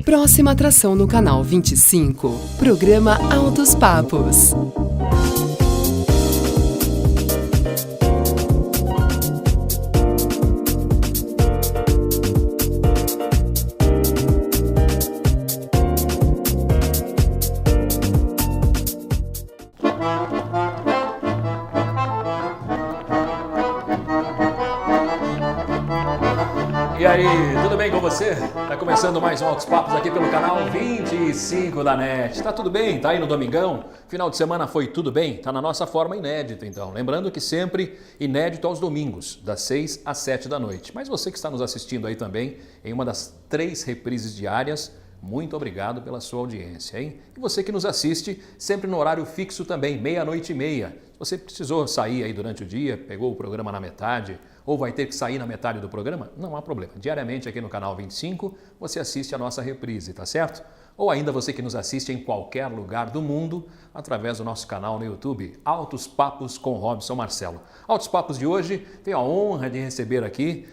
Próxima atração no canal 25, programa Altos Papos. E aí, tudo bem com você? Tá começando mais um Altos Papos aqui pelo canal 25 da NET. Tá tudo bem? Tá aí no domingão? Final de semana foi tudo bem? Tá na nossa forma inédita então. Lembrando que sempre inédito aos domingos, das 6 às 7 da noite. Mas você que está nos assistindo aí também em uma das 3 reprises diárias, muito obrigado pela sua audiência, hein? E você que nos assiste sempre no horário fixo também, 00:30. Se você precisou sair aí durante o dia, pegou o programa na metade, ou vai ter que sair na metade do programa, não há problema. Diariamente aqui no canal 25, você assiste a nossa reprise, tá certo? Ou ainda você que nos assiste em qualquer lugar do mundo, através do nosso canal no YouTube, Altos Papos com Robson Marcelo. Altos Papos de hoje, tenho a honra de receber aqui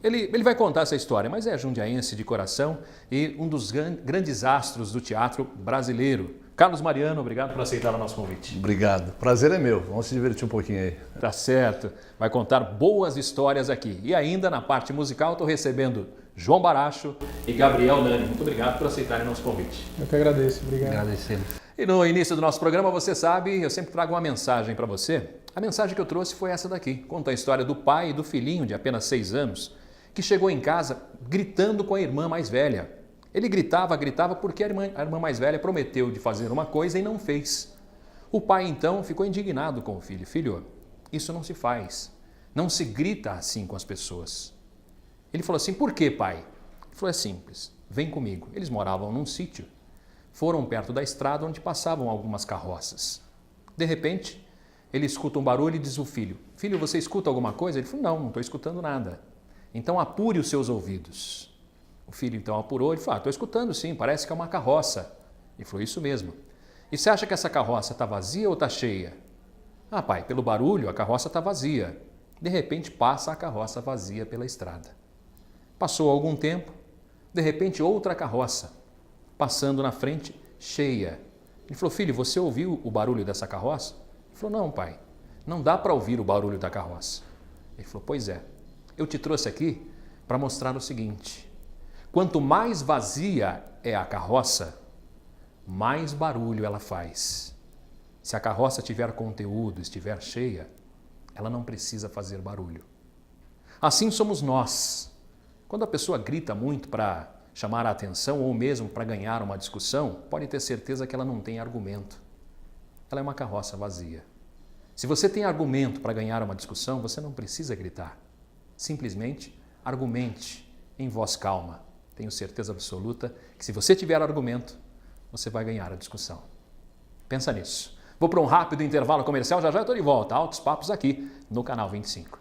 Ele vai contar essa história, mas é jundiaense de coração e um dos grandes astros do teatro brasileiro. Carlos Mariano, obrigado por aceitar o nosso convite. Obrigado. Prazer é meu. Vamos se divertir um pouquinho aí. Tá certo. Vai contar boas histórias aqui. E ainda na parte musical estou recebendo João Baracho e Gabriel Nani. Muito obrigado por aceitarem o nosso convite. Eu que agradeço. Obrigado. Agradecemos. E no início do nosso programa, você sabe, eu sempre trago uma mensagem para você. A mensagem que eu trouxe foi essa daqui. Conta a história do pai e do filhinho de apenas 6 anos, que chegou em casa gritando com a irmã mais velha. Ele gritava porque a irmã mais velha prometeu de fazer uma coisa e não fez. O pai então ficou indignado com o filho. Filho, isso não se faz. Não se grita assim com as pessoas. Ele falou assim, por quê, pai? Ele falou, é simples, vem comigo. Eles moravam num sítio. Foram perto da estrada onde passavam algumas carroças. De repente, ele escuta um barulho e diz ao filho, filho, você escuta alguma coisa? Ele falou, não estou escutando nada. Então apure os seus ouvidos. O filho então apurou e falou, estou escutando sim, parece que é uma carroça. Ele falou, isso mesmo. E você acha que essa carroça está vazia ou está cheia? Ah, pai, pelo barulho a carroça está vazia. De repente passa a carroça vazia pela estrada. Passou algum tempo, de repente outra carroça, passando na frente, cheia. Ele falou, filho, você ouviu o barulho dessa carroça? Ele falou, não, pai, não dá para ouvir o barulho da carroça. Ele falou, pois é, eu te trouxe aqui para mostrar o seguinte, quanto mais vazia é a carroça, mais barulho ela faz. Se a carroça tiver conteúdo, estiver cheia, ela não precisa fazer barulho. Assim somos nós. Quando a pessoa grita muito para chamar a atenção ou mesmo para ganhar uma discussão, pode ter certeza que ela não tem argumento. Ela é uma carroça vazia. Se você tem argumento para ganhar uma discussão, você não precisa gritar. Simplesmente argumente em voz calma. Tenho certeza absoluta que se você tiver argumento, você vai ganhar a discussão. Pensa nisso. Vou para um rápido intervalo comercial, já estou de volta. Altos Papos aqui no canal 25.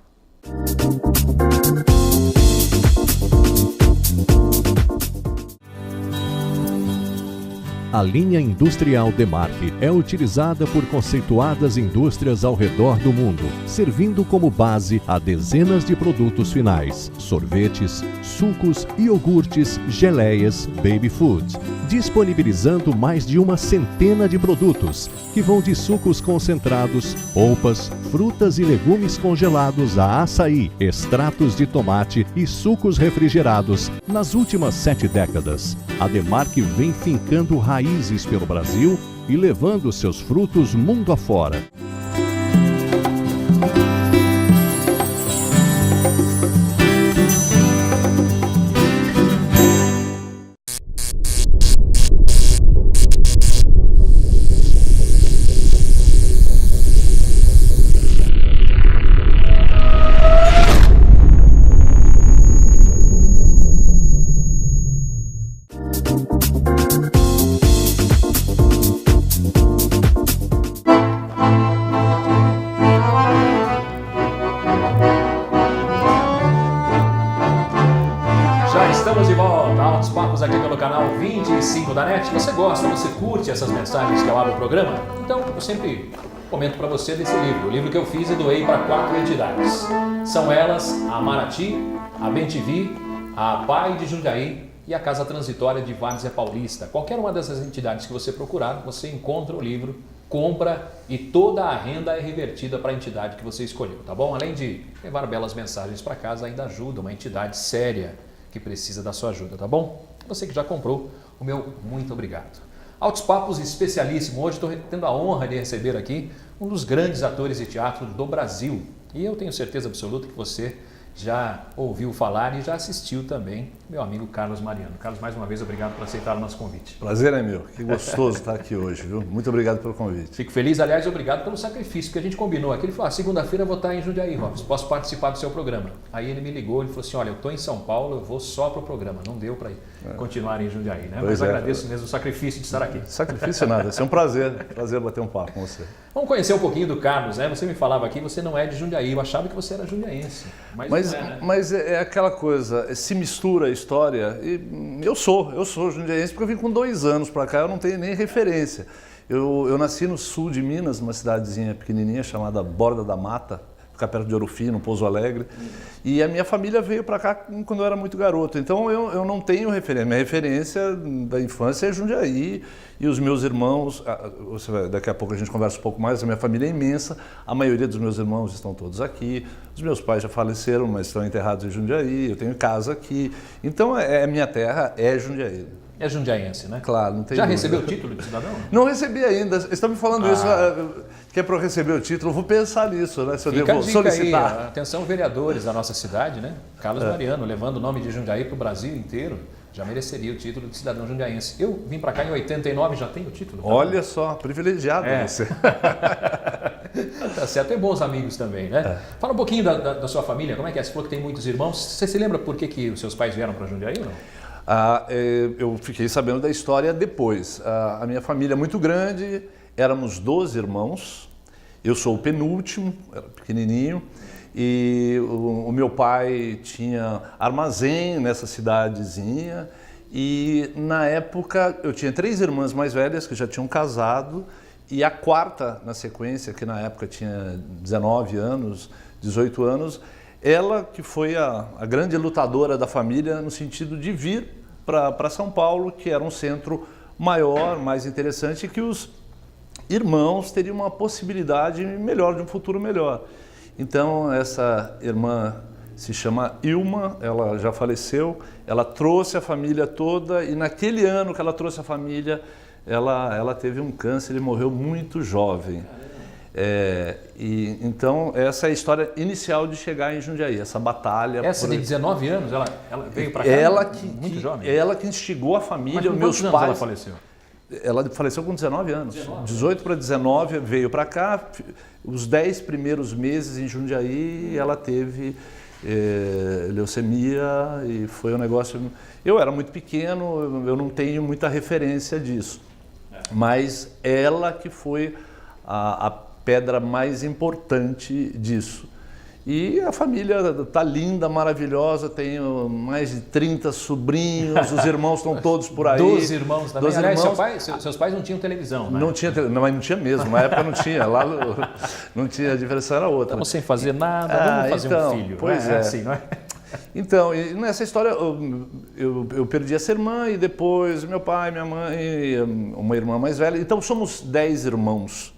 A linha industrial Demarque é utilizada por conceituadas indústrias ao redor do mundo, servindo como base a dezenas de produtos finais, sorvetes, sucos, iogurtes, geleias, baby food, disponibilizando mais de uma centena de produtos, que vão de sucos concentrados, polpas, frutas e legumes congelados a açaí, extratos de tomate e sucos refrigerados. Nas últimas 7 décadas, a Demarque vem fincando raízes pelo Brasil e levando seus frutos mundo afora. Estamos de volta, Altos Papos aqui pelo canal 25 da NET. Você gosta, você curte essas mensagens que eu abro o programa? Então eu sempre comento para você desse livro, o livro que eu fiz e doei para 4 entidades. São elas a Maraty, a Bem-TV, a Pai de Jundiaí e a Casa Transitória de Várzea Paulista. Qualquer uma dessas entidades que você procurar, você encontra o livro, compra e toda a renda é revertida para a entidade que você escolheu, tá bom? Além de levar belas mensagens para casa, ainda ajuda uma entidade séria que precisa da sua ajuda, tá bom? Você que já comprou, o meu muito obrigado. Altos Papos especialíssimo. Hoje estou tendo a honra de receber aqui um dos grandes atores de teatro do Brasil. E eu tenho certeza absoluta que você já ouviu falar e já assistiu também, meu amigo Carlos Mariano. Carlos, mais uma vez, obrigado por aceitar o nosso convite. Prazer é meu. Que gostoso estar aqui hoje, viu? Muito obrigado pelo convite. Fico feliz, aliás, obrigado pelo sacrifício que a gente combinou aqui. Ele falou, segunda-feira eu vou estar em Jundiaí, Robson, posso participar do seu programa. Aí ele me ligou, ele falou assim, olha, eu estou em São Paulo, eu vou só para o programa. Não deu para continuar em Jundiaí, né? Mas agradeço mesmo o sacrifício de estar aqui. Sacrifício nada, é um prazer bater um papo com você. Vamos conhecer um pouquinho do Carlos, né? Você me falava aqui, você não é de Jundiaí, eu achava que você era jundiaense. Mas é aquela coisa, se mistura a história, e eu sou jundiaense porque eu vim com 2 anos para cá, eu não tenho nem referência. Eu nasci no sul de Minas, numa cidadezinha pequenininha chamada Borda da Mata, fica perto de Ouro Fino, Pouso Alegre, e a minha família veio para cá quando eu era muito garoto, então eu não tenho referência, minha referência da infância é Jundiaí, e os meus irmãos, daqui a pouco a gente conversa um pouco mais, a minha família é imensa, a maioria dos meus irmãos estão todos aqui, os meus pais já faleceram, mas estão enterrados em Jundiaí, eu tenho casa aqui, então a minha terra é Jundiaí. É jundiaense, né? Claro, não tem Já dúvida. recebeu o título de cidadão? Não recebi ainda. Estão me falando isso, que é para eu receber o título. Eu vou pensar nisso, né? Se eu devo solicitar. Aí, atenção, vereadores da nossa cidade, né? Carlos Mariano, levando o nome de Jundiaí para o Brasil inteiro, já mereceria o título de cidadão jundiaense. Eu vim para cá em 89, já tenho o título. Tá? Olha só, privilegiado você. Tá certo, tem bons amigos também, né? Fala um pouquinho da sua família, como é que é? Você falou que tem muitos irmãos. Você se lembra por que os seus pais vieram para Jundiaí ou não? Eu fiquei sabendo da história depois. A minha família é muito grande, éramos 12 irmãos, eu sou o penúltimo, era pequenininho, e o meu pai tinha armazém nessa cidadezinha, e na época eu tinha 3 irmãs mais velhas que já tinham casado, e a quarta na sequência, que na época tinha 19 anos, 18 anos, ela que foi a grande lutadora da família no sentido de vir para São Paulo, que era um centro maior, mais interessante, e que os irmãos teriam uma possibilidade melhor, de um futuro melhor. Então, essa irmã se chama Ilma, ela já faleceu, ela trouxe a família toda, e naquele ano que ela trouxe a família, ela teve um câncer e morreu muito jovem. Então, essa é a história inicial de chegar em Jundiaí, essa batalha. Essa de 19 anos, ela veio para cá muito jovem? Ela que instigou a família, mas com meus quantos pais. Anos ela faleceu? Ela faleceu com 19 anos. 18 para 19 veio para cá. Os 10 primeiros meses em Jundiaí, ela teve leucemia e foi um negócio... Eu era muito pequeno, eu não tenho muita referência disso. Mas ela que foi a pedra mais importante disso. E a família está linda, maravilhosa, tenho mais de 30 sobrinhos, os irmãos estão todos por aí. 12 irmãos também. 12 Aliás, irmãos. seus pais não tinham televisão, né? Não tinha, mas não tinha mesmo, na época não tinha, lá não tinha, a diferença era outra. Estamos sem fazer nada, vamos fazer um filho. Pois é assim, não é? Então, e nessa história eu perdi essa irmã e depois meu pai, minha mãe, uma irmã mais velha. Então somos 10 irmãos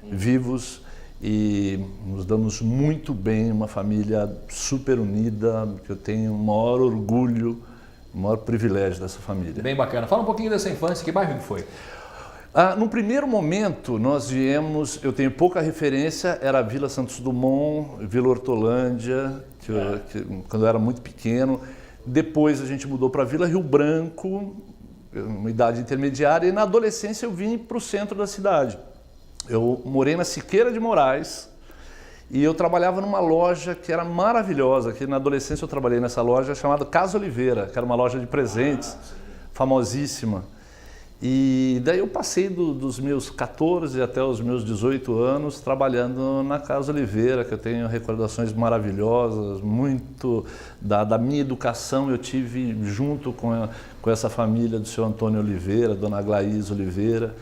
vivos e nos damos muito bem, uma família super unida, que eu tenho o maior orgulho, o maior privilégio dessa família. Bem bacana. Fala um pouquinho dessa infância, que bairro que foi? No primeiro momento, nós viemos, eu tenho pouca referência, era a Vila Santos Dumont, Vila Hortolândia, quando eu era muito pequeno. Depois a gente mudou para a Vila Rio Branco, uma idade intermediária, e na adolescência eu vim para o centro da cidade. Eu morei na Siqueira de Moraes e eu trabalhava numa loja que era maravilhosa, que na adolescência eu trabalhei nessa loja chamada Casa Oliveira, que era uma loja de presentes, famosíssima. E daí eu passei dos meus 14 até os meus 18 anos trabalhando na Casa Oliveira, que eu tenho recordações maravilhosas, muito da minha educação eu tive junto com essa família do seu Antônio Oliveira, dona Glaís Oliveira,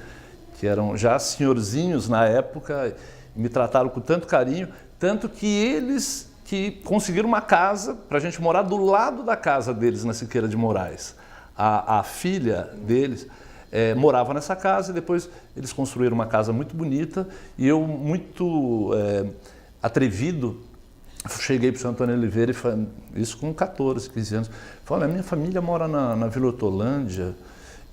que eram já senhorzinhos na época, me trataram com tanto carinho, tanto que eles que conseguiram uma casa para a gente morar do lado da casa deles na Siqueira de Moraes. A filha deles morava nessa casa e depois eles construíram uma casa muito bonita e eu, muito atrevido, cheguei para o Sr. Antônio Oliveira e falei, isso com 14, 15 anos, falei, minha família mora na Vila Hortolândia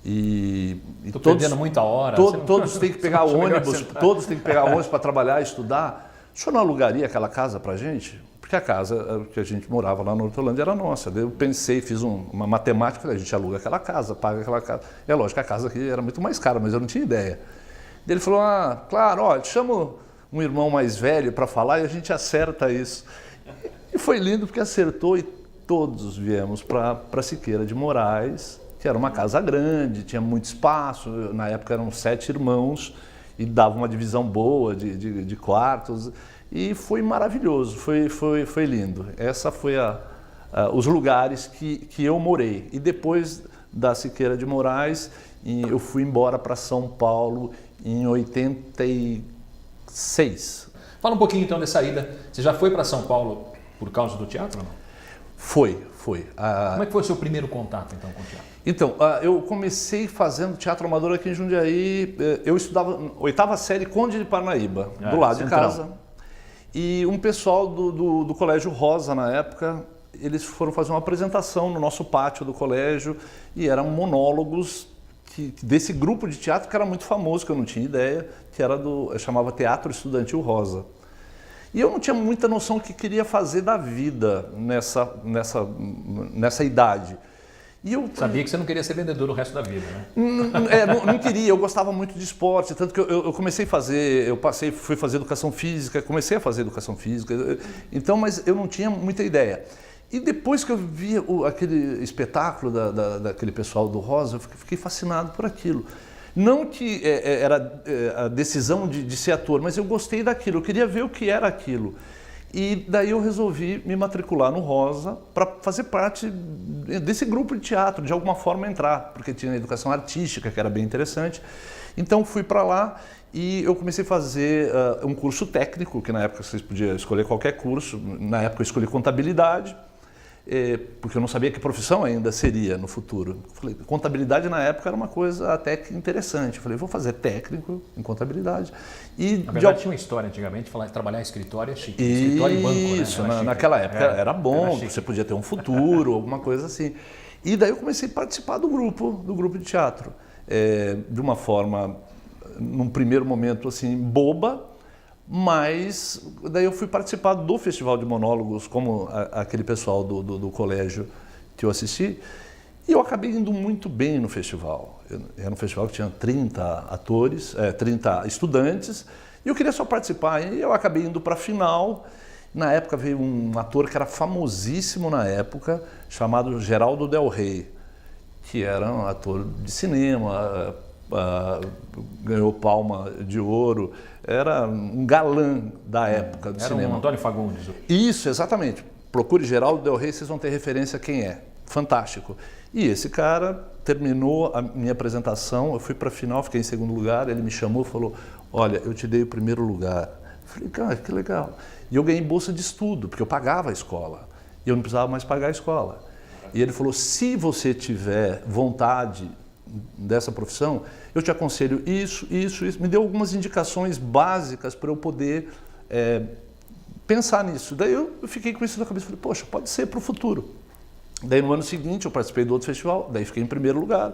e Estou perdendo muita hora. Todos têm que pegar ônibus, todos têm que pegar ônibus para trabalhar e estudar. O senhor não alugaria aquela casa para a gente? Porque a casa que a gente morava lá na Hortolândia era nossa. Eu pensei, fiz uma matemática, a gente aluga aquela casa, paga aquela casa. É lógico que a casa aqui era muito mais cara, mas eu não tinha ideia. Ele falou, claro, ó, chamo um irmão mais velho para falar e a gente acerta isso. E foi lindo porque acertou e todos viemos para Siqueira de Moraes, que era uma casa grande, tinha muito espaço, na época eram 7 irmãos e dava uma divisão boa de quartos e foi maravilhoso, foi lindo. Essa foi os lugares que eu morei. E depois da Siqueira de Moraes, eu fui embora para São Paulo em 86. Fala um pouquinho então dessa ida. Você já foi para São Paulo por causa do teatro ou não? Foi. Como é que foi o seu primeiro contato então com o teatro? Então, eu comecei fazendo teatro amador aqui em Jundiaí. Eu estudava 8ª série Conde de Parnaíba, do lado de casa. E um pessoal do Colégio Rosa, na época, eles foram fazer uma apresentação no nosso pátio do colégio e eram monólogos desse grupo de teatro que era muito famoso, que eu não tinha ideia, que era chamava Teatro Estudantil Rosa. E eu não tinha muita noção do que queria fazer da vida nessa idade. E eu sabia que você não queria ser vendedor o resto da vida, né? Não queria, eu gostava muito de esporte, tanto que eu comecei a fazer, fui fazer educação física, comecei a fazer educação física, então, mas eu não tinha muita ideia. E depois que eu vi aquele espetáculo daquele pessoal do Rosa, eu fiquei fascinado por aquilo. Não que era a decisão de ser ator, mas eu gostei daquilo, eu queria ver o que era aquilo. E daí eu resolvi me matricular no Rosa para fazer parte desse grupo de teatro, de alguma forma entrar, porque tinha educação artística, que era bem interessante. Então fui para lá e eu comecei a fazer um curso técnico, que na época vocês podiam escolher qualquer curso, na época eu escolhi contabilidade, porque eu não sabia que profissão ainda seria no futuro. Falei, contabilidade na época era uma coisa até que interessante. Eu falei, vou fazer técnico em contabilidade. E na verdade tinha uma história antigamente, trabalhar em escritório é chique. Escritório e banco, né? Isso, naquela época era bom, você podia ter um futuro, alguma coisa assim. E daí eu comecei a participar do grupo de teatro. De uma forma, num primeiro momento assim, boba, mas daí eu fui participar do Festival de Monólogos, como aquele pessoal do colégio que eu assisti, e eu acabei indo muito bem no festival. Era um festival que tinha 30 atores, 30 estudantes, e eu queria só participar, e eu acabei indo para a final. Na época veio um ator que era famosíssimo na época, chamado Geraldo Del Rey, que era um ator de cinema, ganhou Palma de Ouro, era um galã da época do cinema. Era um Antônio Fagundes. Isso, exatamente. Procure Geraldo Del Rey, vocês vão ter referência a quem é. Fantástico. E esse cara terminou a minha apresentação, eu fui para a final, fiquei em segundo lugar, ele me chamou e falou, olha, eu te dei o primeiro lugar. Eu falei, cara, que legal. E eu ganhei bolsa de estudo, porque eu pagava a escola. E eu não precisava mais pagar a escola. E ele falou, se você tiver vontade dessa profissão, eu te aconselho isso. Me deu algumas indicações básicas para eu poder pensar nisso. Daí eu fiquei com isso na cabeça, falei, poxa, pode ser para o futuro. Daí no ano seguinte eu participei do outro festival, daí fiquei em primeiro lugar.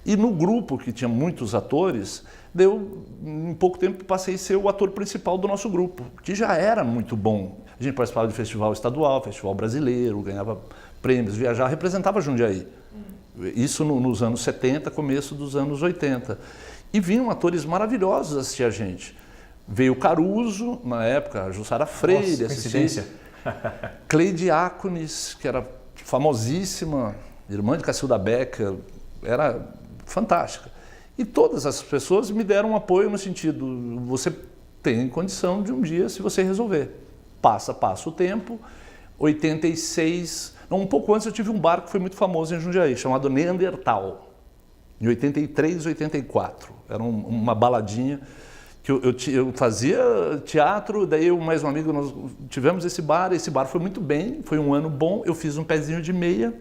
E no grupo, que tinha muitos atores, daí eu, em pouco tempo, passei a ser o ator principal do nosso grupo, que já era muito bom. A gente participava de festival estadual, festival brasileiro, ganhava prêmios, viajava, representava Jundiaí. Isso nos anos 70, começo dos anos 80. E vinham atores maravilhosos assistir a gente. Veio Caruso, na época, a Jussara Freire, assistia. Cleide Diáconis, que era famosíssima, irmã de Cacilda Becker, era fantástica. E todas essas pessoas me deram um apoio no sentido, você tem condição de um dia, se você resolver. Passa o tempo, 86... Um pouco antes eu tive um bar que foi muito famoso em Jundiaí, chamado Neandertal, em 83, 84. Era uma baladinha que eu fazia teatro, daí eu mais um amigo, nós tivemos esse bar foi muito bem, foi um ano bom, eu fiz um pezinho de meia,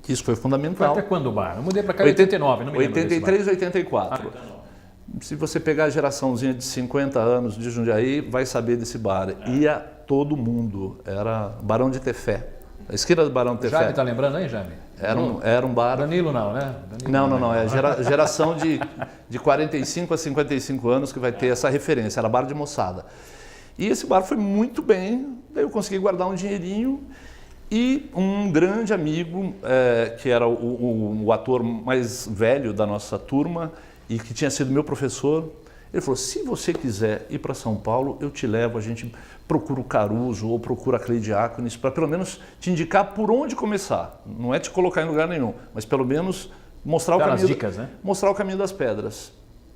Isso foi Foi fundamental. até quando o bar? Eu mudei para cá em 89, não me lembro desse bar. 83, 84. Se você pegar a geraçãozinha de 50 anos de Jundiaí, vai saber desse bar. Ia todo mundo. Era Barão de Tefé. A esquina do Barão de Tefé. Jaime está lembrando aí, Jaime? Era um bar... Danilo não, né? Danilo Não. É geração de 45 a 55 anos que vai ter essa referência. Era bar de moçada. E esse bar foi muito bem. Daí eu consegui guardar um dinheirinho. E um grande amigo, que era o ator mais velho da nossa turma e que tinha sido meu professor, ele falou, se você quiser ir para São Paulo, eu te levo, a gente procura o Caruso ou procura a Cleide Diáconis para pelo menos te indicar por onde começar. Não é te colocar em lugar nenhum, mas pelo menos mostrar o caminho, dicas, né? Mostrar o caminho das pedras.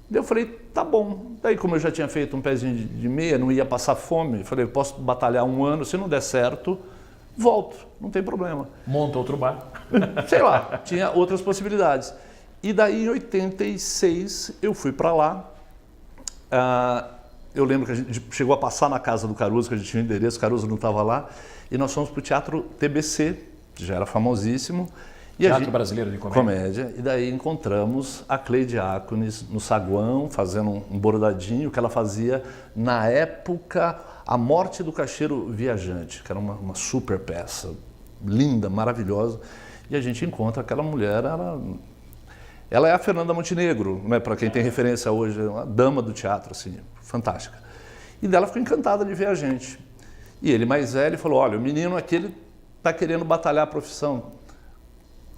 Daí eu falei, tá bom. Daí como eu já tinha feito um pezinho de meia, não ia passar fome, eu falei, eu posso batalhar um ano, se não der certo, volto, não tem problema. Monta outro bar. Sei lá, tinha outras possibilidades. E daí em 86 eu fui para lá. Eu lembro que a gente chegou a passar na casa do Caruso, que a gente tinha um endereço, o Caruso não estava lá, e nós fomos para o Teatro TBC, que já era famosíssimo. E Teatro Brasileiro de Comédia. E daí encontramos a Cleide Diáconis no saguão, fazendo um bordadinho que ela fazia na época A Morte do Caixeiro Viajante, que era uma super peça, linda, maravilhosa. E a gente encontra aquela mulher, ela é a Fernanda Montenegro, né, para quem tem referência hoje, uma dama do teatro, assim, fantástica. E dela ficou encantada de ver a gente. E ele mais velho falou, olha, o menino aquele está querendo batalhar a profissão,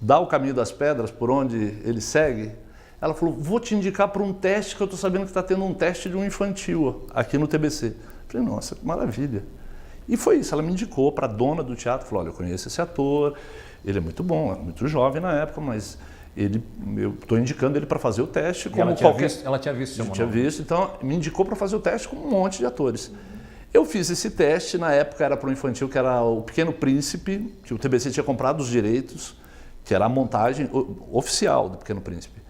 dá o caminho das pedras por onde ele segue. Ela falou, vou te indicar para um teste, que eu estou sabendo que está tendo um teste de um infantil aqui no TBC. Eu falei, nossa, que maravilha. E foi isso, ela me indicou para a dona do teatro, falou, olha, eu conheço esse ator, ele é muito bom, é muito jovem na época, mas eu estou indicando ele para fazer o teste como ela tinha visto seu monólogo. Tinha visto, então me indicou para fazer o teste com um monte de atores. Eu fiz esse teste, na época era para um infantil que era o Pequeno Príncipe, que o TBC tinha comprado os direitos, que era a montagem oficial do Pequeno Príncipe.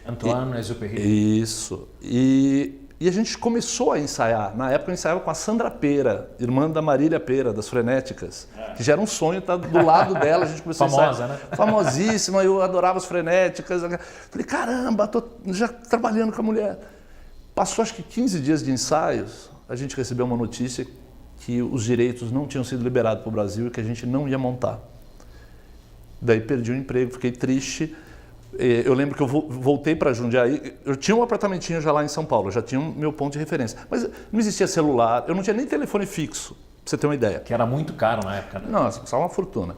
Antoine-Exupéry. Isso. E a gente começou a ensaiar. Na época eu ensaiava com a Sandra Pera, irmã da Marília Pera, das Frenéticas, que já era um sonho estar do lado dela. A gente começou Famosa, a ensaiar. né? Famosíssima, eu adorava as Frenéticas. Falei, caramba, estou já trabalhando com a mulher. Passou acho que 15 dias de ensaios, a gente recebeu uma notícia que os direitos não tinham sido liberados para o Brasil e que a gente não ia montar. Daí perdi o emprego, fiquei triste. Eu lembro que eu voltei para Jundiaí, eu tinha um apartamentinho já lá em São Paulo, já tinha meu ponto de referência. Mas não existia celular, eu não tinha nem telefone fixo, para você ter uma ideia. Que era muito caro na época, né? Nossa, custava uma fortuna.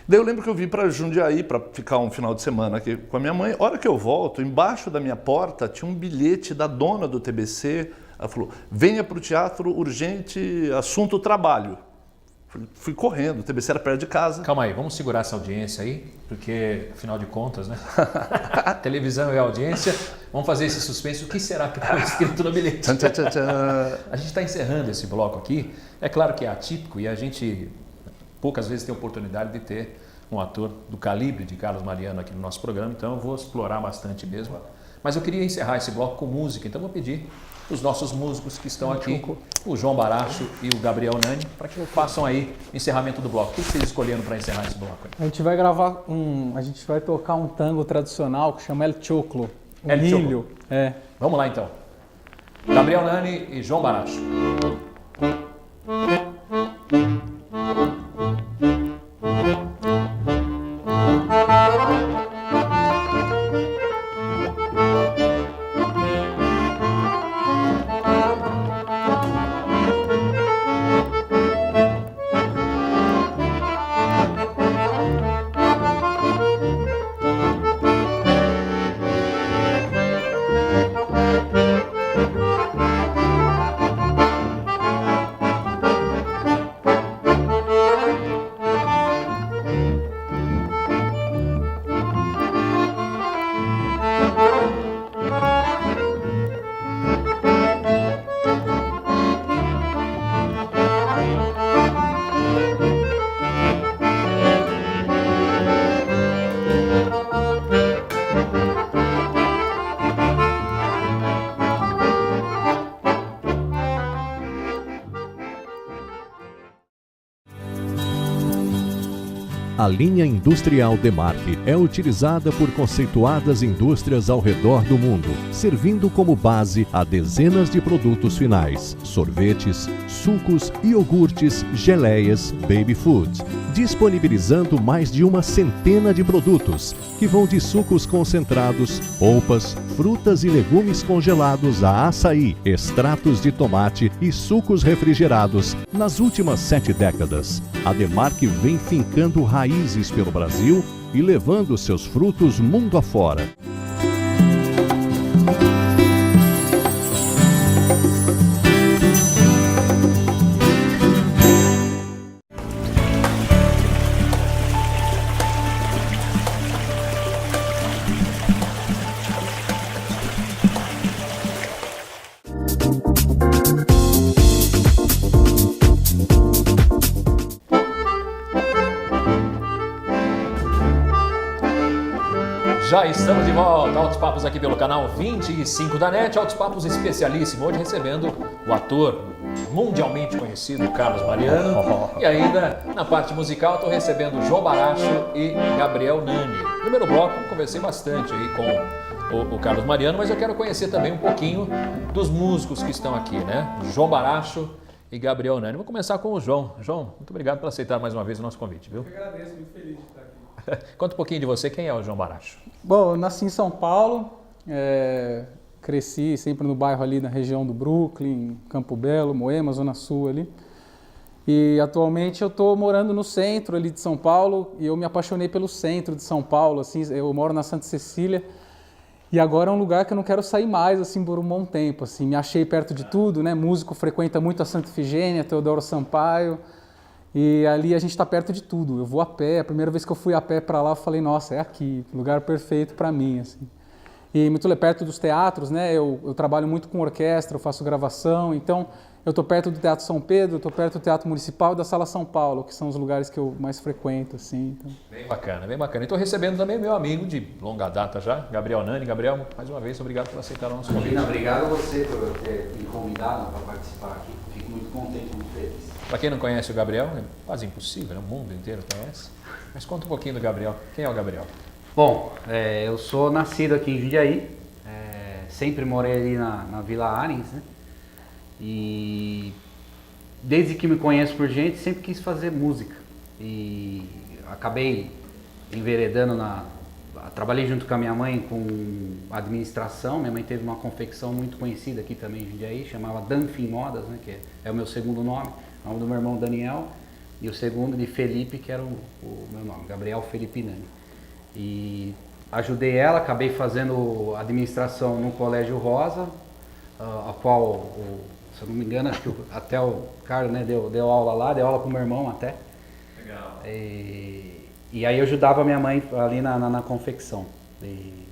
Daí eu lembro que eu vim para Jundiaí para ficar um final de semana aqui com a minha mãe. A hora que eu volto, embaixo da minha porta tinha um bilhete da dona do TBC. Ela falou, venha para o teatro urgente, assunto trabalho. Fui correndo, o TBC era perto de casa. Calma aí, vamos segurar essa audiência aí, porque, afinal de contas, né? Televisão e audiência, vamos fazer esse suspense. O que será que foi escrito no bilhete? A gente está encerrando esse bloco aqui. É claro que é atípico e a gente poucas vezes tem a oportunidade de ter um ator do calibre de Carlos Mariano aqui no nosso programa, então eu vou explorar bastante mesmo. Mas eu queria encerrar esse bloco com música, então vou pedir os nossos músicos que estão aqui, o João Baracho e o Gabriel Nani, para que façam aí o encerramento do bloco. O que vocês escolheram para encerrar esse bloco aí? A gente vai gravar a gente vai tocar um tango tradicional que chama El Choclo, El milho. Choclo. É. Vamos lá então. Gabriel Nani e João Baracho. A linha industrial Demarque é utilizada por conceituadas indústrias ao redor do mundo, servindo como base a dezenas de produtos finais, sorvetes, sucos, iogurtes, geleias, baby food, disponibilizando mais de uma centena de produtos, que vão de sucos concentrados, polpas, frutas e legumes congelados a açaí, extratos de tomate e sucos refrigerados. Nas últimas 7 décadas, a Demarque vem fincando raízes pelo Brasil e levando seus frutos mundo afora. Já estamos de volta, Altos Papos aqui pelo canal 25 da NET, Altos Papos especialíssimo, hoje recebendo o ator mundialmente conhecido Carlos Mariano e ainda na parte musical estou recebendo João Baracho e Gabriel Nani. No primeiro bloco conversei bastante aí com o Carlos Mariano, mas eu quero conhecer também um pouquinho dos músicos que estão aqui, né? João Baracho e Gabriel Nani. Vou começar com o João. João, muito obrigado por aceitar mais uma vez o nosso convite, viu? Eu agradeço, muito feliz de estar aqui. Conta um pouquinho de você, quem é o João Baracho? Bom, eu nasci em São Paulo, cresci sempre no bairro ali na região do Brooklyn, Campo Belo, Moema, Zona Sul ali. E atualmente eu estou morando no centro ali de São Paulo e eu me apaixonei pelo centro de São Paulo, assim, eu moro na Santa Cecília e agora é um lugar que eu não quero sair mais assim por um bom tempo, assim, me achei perto de tudo, né? Músico frequenta muito a Santa Ifigênia, Teodoro Sampaio. E ali a gente está perto de tudo. Eu vou a pé. A primeira vez que eu fui a pé para lá, eu falei, nossa, é aqui, lugar perfeito para mim, assim. E muito perto dos teatros, né? Eu trabalho muito com orquestra, eu faço gravação, então eu estou perto do Teatro São Pedro, estou perto do Teatro Municipal e da Sala São Paulo, que são os lugares que eu mais frequento, assim. Então. Bem bacana, bem bacana. E estou recebendo também meu amigo de longa data já, Gabriel Nani. Gabriel, mais uma vez, obrigado por aceitar o nosso convite. Obrigado a você por ter me convidado para participar aqui. Fico muito contente, muito feliz. Para quem não conhece o Gabriel, é quase impossível, né? O mundo inteiro conhece. Mas conta um pouquinho do Gabriel. Quem é o Gabriel? Bom, eu sou nascido aqui em Jundiaí, sempre morei ali na Vila Arens, né? E desde que me conheço por gente, sempre quis fazer música. E acabei enveredando trabalhei junto com a minha mãe com administração. Minha mãe teve uma confecção muito conhecida aqui também em Jundiaí, chamava Danfin Modas, né? Que é o meu segundo nome. O nome do meu irmão Daniel e o segundo de Felipe, que era o meu nome, Gabriel Felipe Nani. E ajudei ela, acabei fazendo administração no Colégio Rosa, a qual, se eu não me engano, acho que até o Carlos, né, deu aula lá, deu aula com o meu irmão até. Legal. E aí eu ajudava a minha mãe ali na confecção, ali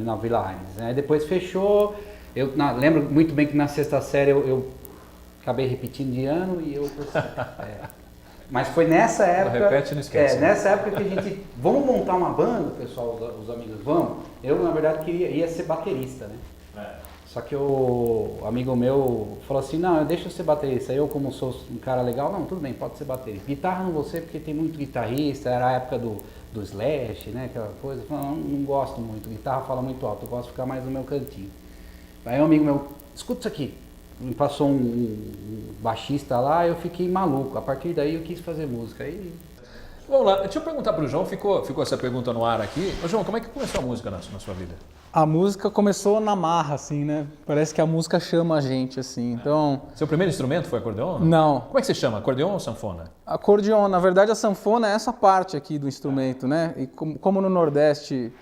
na Vila Arens. Aí depois fechou, lembro muito bem que na sexta série eu acabei repetindo de ano e eu... Mas foi nessa época... Não repete, não esquece. Nessa época que a gente... Vamos montar uma banda, pessoal, os amigos, vamos? Eu, na verdade, ia ser baterista, né? Só que o amigo meu falou assim, não, deixa eu ser baterista. Eu, como sou um cara legal, não, tudo bem, pode ser baterista. Guitarra não vou ser porque tem muito guitarrista, era a época do Slash, né, aquela coisa. Eu falei, não gosto muito, guitarra fala muito alto, eu gosto de ficar mais no meu cantinho. Aí um amigo meu, escuta isso aqui. Me passou um baixista lá, eu fiquei maluco. A partir daí eu quis fazer música. Aí... Vamos lá, deixa eu perguntar para o João, ficou essa pergunta no ar aqui. Ô, João, como é que começou a música na sua vida? A música começou na marra, assim, né? Parece que a música chama a gente, assim, então... Seu primeiro instrumento foi acordeon? Não. Como é que você chama, acordeon ou sanfona? Acordeon, na verdade a sanfona é essa parte aqui do instrumento, né? E como no Nordeste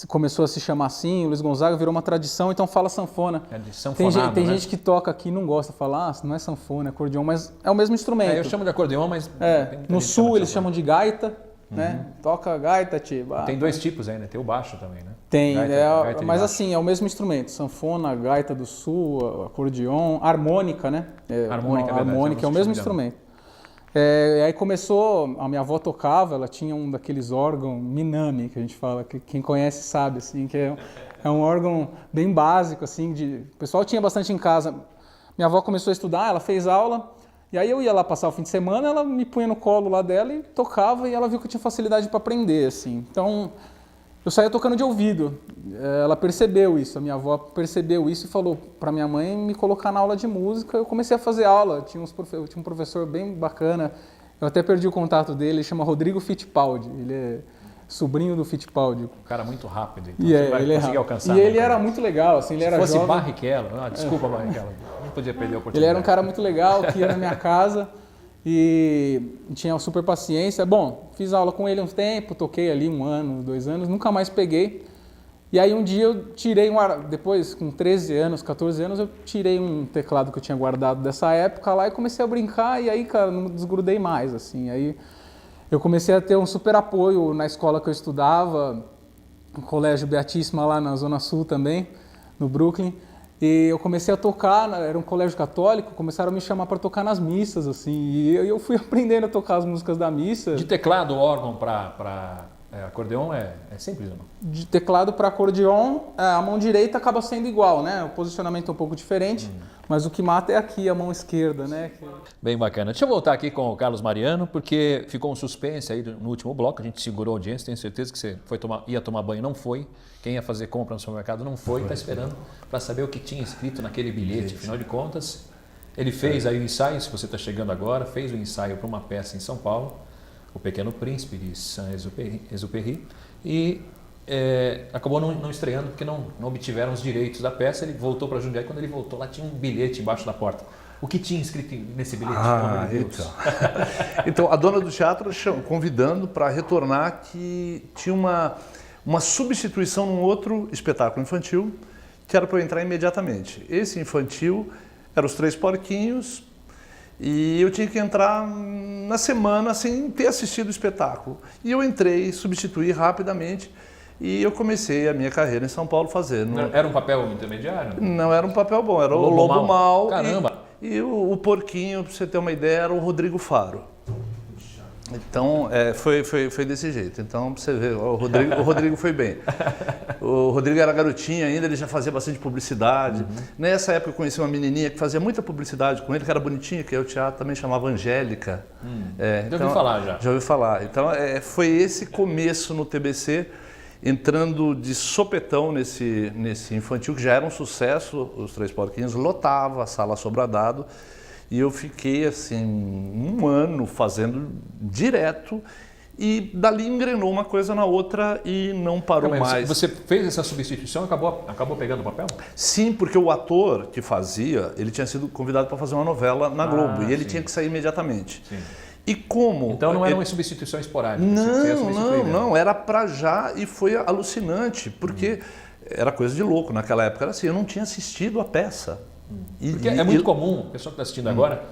começou a se chamar assim, o Luiz Gonzaga virou uma tradição, então fala sanfona. É de sanfonado, tem né? gente que toca aqui e não gosta, fala, não é sanfona, é acordeon, mas é o mesmo instrumento. Eu chamo de acordeon, mas... No sul eles chamam de gaita, né? Toca gaita, tiba. Tem dois tipos aí, né? Tem o baixo também, né? Tem, gaita mas assim, é o mesmo instrumento, sanfona, gaita do sul, acordeon, harmônica, né? Harmônica é o mesmo instrumento. E aí começou, a minha avó tocava, ela tinha um daqueles órgãos Minami, que a gente fala, que quem conhece sabe, assim, que é um órgão bem básico, assim, o pessoal tinha bastante em casa. Minha avó começou a estudar, ela fez aula, E aí eu ia lá passar o fim de semana, ela me punha no colo lá dela e tocava, e ela viu que eu tinha facilidade para aprender, assim. Então, eu saía tocando de ouvido. Ela percebeu isso, a minha avó percebeu isso e falou para minha mãe me colocar na aula de música. Eu comecei a fazer aula, tinha um professor bem bacana, eu até perdi o contato dele, ele chama Rodrigo Fittipaldi, ele é sobrinho do Fittipaldi. Um cara muito rápido, então E você vai ele conseguir alcançar. E ele era muito legal, assim, ele era Se fosse jovem. Barrichello, desculpa Barrichello, não podia perder a oportunidade. Ele era um cara muito legal, que ia na minha casa e tinha super paciência. Bom, fiz aula com ele um tempo, toquei ali 1 ano, 2 anos, nunca mais peguei. E aí um dia eu tirei depois com 13 anos, 14 anos, eu tirei um teclado que eu tinha guardado dessa época lá e comecei a brincar, e aí, cara, não desgrudei mais, assim. Aí eu comecei a ter um super apoio na escola que eu estudava, no Colégio Beatíssima lá na Zona Sul também, no Brooklyn. E eu comecei a tocar, era um colégio católico, começaram a me chamar para tocar nas missas, assim, e eu fui aprendendo a tocar as músicas da missa. De teclado, órgão para acordeon é simples, não? De teclado para acordeon, a mão direita acaba sendo igual, né? O posicionamento é um pouco diferente, mas o que mata é aqui, a mão esquerda, né? Bem bacana. Deixa eu voltar aqui com o Carlos Mariano, porque ficou um suspense aí no último bloco, a gente segurou a audiência, tenho certeza que você ia tomar banho, não foi. Quem ia fazer compra no supermercado não foi, está esperando para saber o que tinha escrito naquele bilhete. Afinal de contas, ele fez aí o ensaio, se você está chegando agora, fez o ensaio para uma peça em São Paulo, O Pequeno Príncipe de Saint-Exupéry, e acabou não estreando porque não obtiveram os direitos da peça. Ele voltou para Jundiaí, quando ele voltou lá tinha um bilhete embaixo da porta. O que tinha escrito nesse bilhete? Então, a dona do teatro convidando para retornar, que tinha uma substituição num outro espetáculo infantil que era para eu entrar imediatamente. Esse infantil era Os Três Porquinhos, e eu tinha que entrar na semana sem ter assistido o espetáculo. E eu entrei, substituí rapidamente, e eu comecei a minha carreira em São Paulo fazendo... Era um papel intermediário? Não era um papel bom, era o Lobo Mau. Caramba! E o Porquinho, para você ter uma ideia, era o Rodrigo Faro. Então, foi desse jeito. Então, pra você ver, o Rodrigo foi bem. O Rodrigo era garotinho ainda, ele já fazia bastante publicidade. Nessa época eu conheci uma menininha que fazia muita publicidade com ele, que era bonitinha, que o teatro também chamava Angélica. Já ouviu falar já? Já ouvi falar. Então, foi esse começo no TBC, entrando de sopetão nesse infantil, que já era um sucesso, Os Três Porquinhos, lotava a sala Sobradado. E eu fiquei assim 1 ano fazendo direto, e dali engrenou uma coisa na outra e não parou mais. Você fez essa substituição e acabou pegando o papel? Sim, porque o ator que fazia, ele tinha sido convidado para fazer uma novela na Globo, e ele tinha que sair imediatamente. Sim. E como... Então não era uma substituição esporádica? Não, era para já, e foi alucinante, porque era coisa de louco naquela época. Era assim, eu não tinha assistido a peça. Porque é muito comum, a pessoa que está assistindo agora,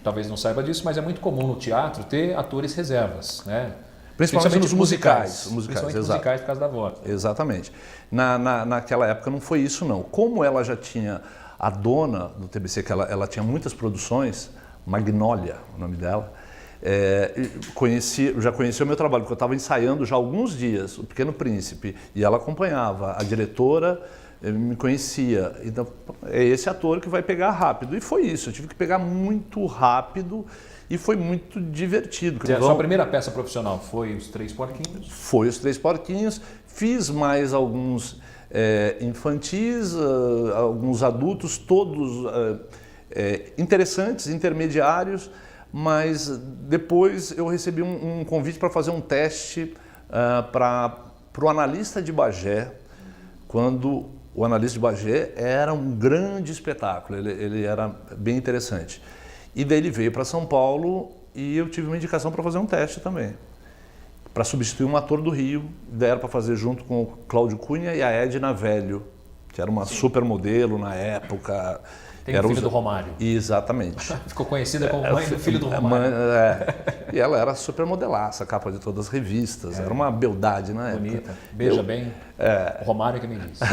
talvez não saiba disso, mas é muito comum no teatro ter atores reservas, né? Principalmente nos musicais. Principalmente exato. musicais por causa da voz. Exatamente. Naquela época não foi isso, não. Como ela já tinha, a dona do TBC, que ela tinha muitas produções, Magnólia, o nome dela, já conhecia o meu trabalho, porque eu estava ensaiando já há alguns dias O Pequeno Príncipe, e ela acompanhava. A diretora me conhecia. Então, é esse ator que vai pegar rápido. E foi isso, eu tive que pegar muito rápido e foi muito divertido. A sua primeira peça profissional foi Os Três Porquinhos? Foi Os Três Porquinhos. Fiz mais alguns infantis, alguns adultos, todos interessantes, intermediários, mas depois eu recebi um convite para fazer um teste para o Analista de Bagé, quando o Analista de Bagé era um grande espetáculo, ele era bem interessante. E daí ele veio para São Paulo e eu tive uma indicação para fazer um teste também, para substituir um ator do Rio, deram para fazer junto com o Cláudio Cunha e a Edna Velho, que era uma supermodelo na época. Tem o filho do Romário. Exatamente. Ficou conhecida como mãe do filho do Romário. E ela era supermodelaça, capa de todas as revistas, era uma beldade na época. Bonita, beija bem, o Romário que me disse.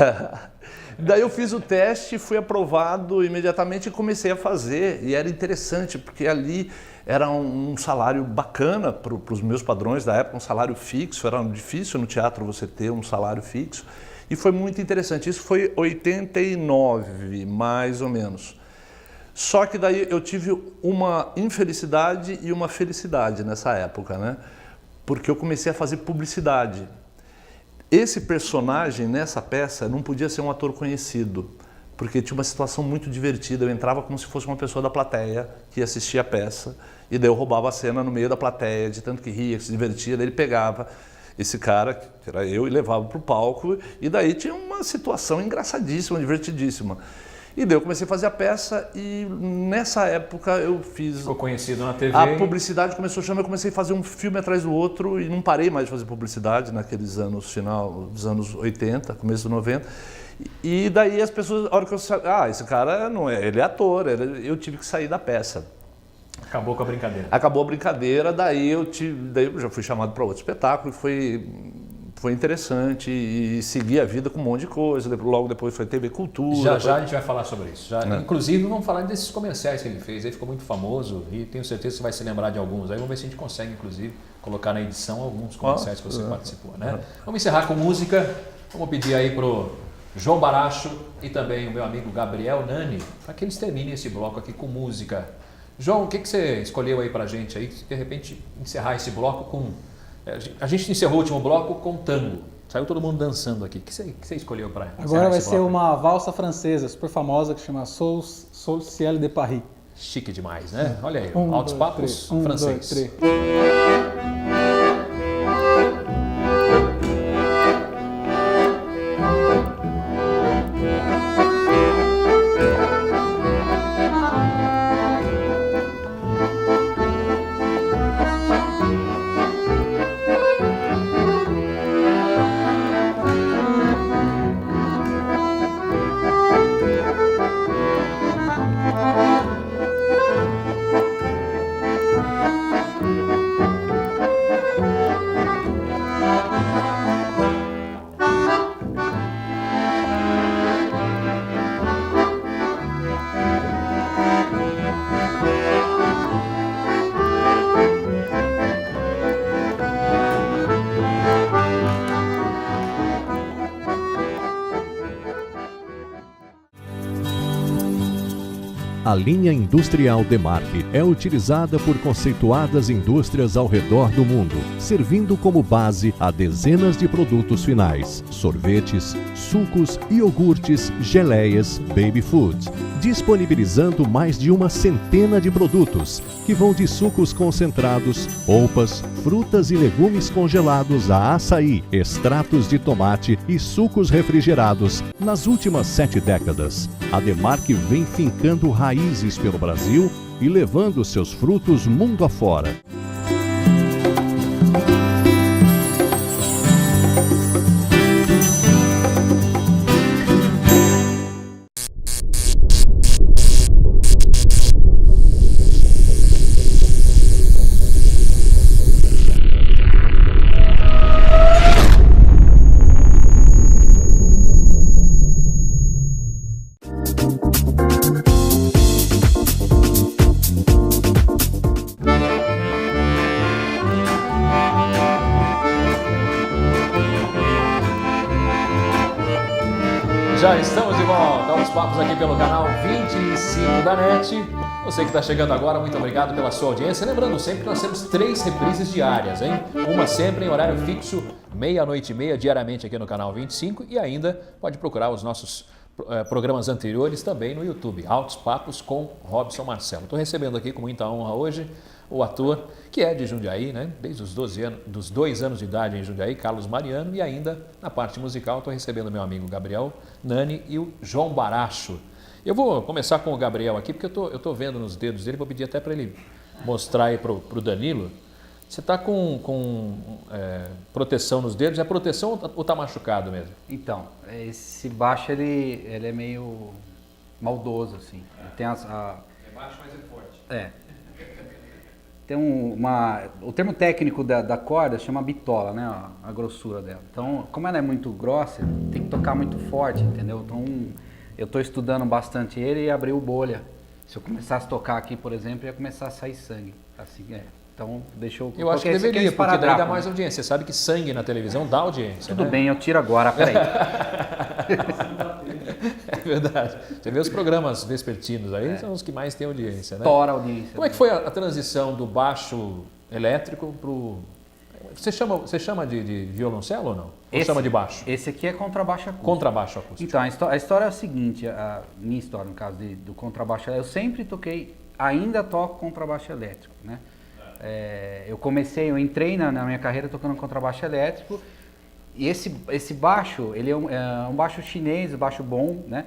Daí eu fiz o teste, fui aprovado imediatamente e comecei a fazer, e era interessante, porque ali era um salário bacana para os meus padrões da época, um salário fixo, era difícil no teatro você ter um salário fixo. E foi muito interessante, isso foi 89, mais ou menos. Só que daí eu tive uma infelicidade e uma felicidade nessa época, né? Porque eu comecei a fazer publicidade. Esse personagem nessa peça não podia ser um ator conhecido, porque tinha uma situação muito divertida. Eu entrava como se fosse uma pessoa da plateia que ia assistir a peça, e daí eu roubava a cena no meio da plateia, de tanto que ria, que se divertia. Daí ele pegava esse cara, que era eu, e levava para o palco, e daí tinha uma situação engraçadíssima, divertidíssima. E daí eu comecei a fazer a peça e nessa época eu fiz... Ficou conhecido na TV. A publicidade começou a chamar, eu comecei a fazer um filme atrás do outro e não parei mais de fazer publicidade naqueles anos, final dos anos 80, começo dos 90. E daí as pessoas, a hora que eu saí, esse cara não é, ele é ator, eu tive que sair da peça. Acabou com a brincadeira. Acabou a brincadeira, daí eu já fui chamado para outro espetáculo, foi interessante e segui a vida com um monte de coisa. Logo depois foi TV Cultura. Já a gente vai falar sobre isso. Inclusive vamos falar desses comerciais que ele fez. Ele ficou muito famoso e tenho certeza que você vai se lembrar de alguns. Aí vamos ver se a gente consegue, inclusive, colocar na edição alguns comerciais que você participou, né? Vamos encerrar com música. Vamos pedir aí pro João Baracho e também o meu amigo Gabriel Nani para que eles terminem esse bloco aqui com música. João, o que você escolheu aí pra gente aí? De repente encerrar esse bloco com... A gente encerrou o último bloco com tango. Saiu todo mundo dançando aqui. O que você escolheu para encerrar? Agora vai ser uma valsa francesa super famosa que chama Sol Ciel de Paris. Chique demais, né? Olha aí, Altos Papos francês. 1, 2, 3. A linha industrial Demarque é utilizada por conceituadas indústrias ao redor do mundo, servindo como base a dezenas de produtos finais, sorvetes, sucos, iogurtes, geleias, baby food, disponibilizando mais de uma centena de produtos, que vão de sucos concentrados, polpas, frutas e legumes congelados a açaí, extratos de tomate e sucos refrigerados. Nas últimas 7 décadas, a Demarque vem fincando raízes pelo Brasil e levando seus frutos mundo afora. Já estamos de volta aos papos aqui pelo canal 25 da NET. Você que está chegando agora, muito obrigado pela sua audiência. Lembrando sempre que nós temos 3 reprises diárias, hein? Uma sempre em horário fixo, 00:30 diariamente aqui no canal 25 e ainda pode procurar os nossos programas anteriores também no YouTube, Altos Papos com Robson Marcelo. Estou recebendo aqui com muita honra hoje o ator que é de Jundiaí, né? Desde os 2 anos de idade em Jundiaí, Carlos Mariano, e ainda na parte musical estou recebendo meu amigo Gabriel Nani e o João Baracho. Eu vou começar com o Gabriel aqui, porque eu tô vendo nos dedos dele, vou pedir até para ele mostrar aí para o Danilo. Você está com proteção nos dedos, é proteção ou está machucado mesmo? Então, esse baixo ele é meio maldoso, assim. Tem É baixo, mas é forte. Tem o termo técnico da corda chama bitola, né? A grossura dela. Então, como ela é muito grossa, tem que tocar muito forte, entendeu? Então, eu estou estudando bastante ele e abriu bolha. Se eu começasse a tocar aqui, por exemplo, ia começar a sair sangue. Assim, Então, deixa eu... Eu acho que deveria, porque daí dá mais audiência. Você sabe que sangue na televisão dá audiência, Tudo né? bem, eu tiro agora, peraí. verdade. Você vê os programas vespertinos aí, são os que mais têm audiência, né? Tora a audiência. Como é que foi a transição do baixo elétrico para o... Você chama de violoncelo ou não? Ou chama de baixo? Esse aqui é contrabaixo acústico. Contrabaixo acústico. Então, a história é a seguinte, a minha história, no caso do contrabaixo, eu sempre toquei, ainda toco contrabaixo elétrico, né? Eu entrei na minha carreira tocando contrabaixo elétrico, e esse baixo, ele é um baixo chinês, baixo bom, né?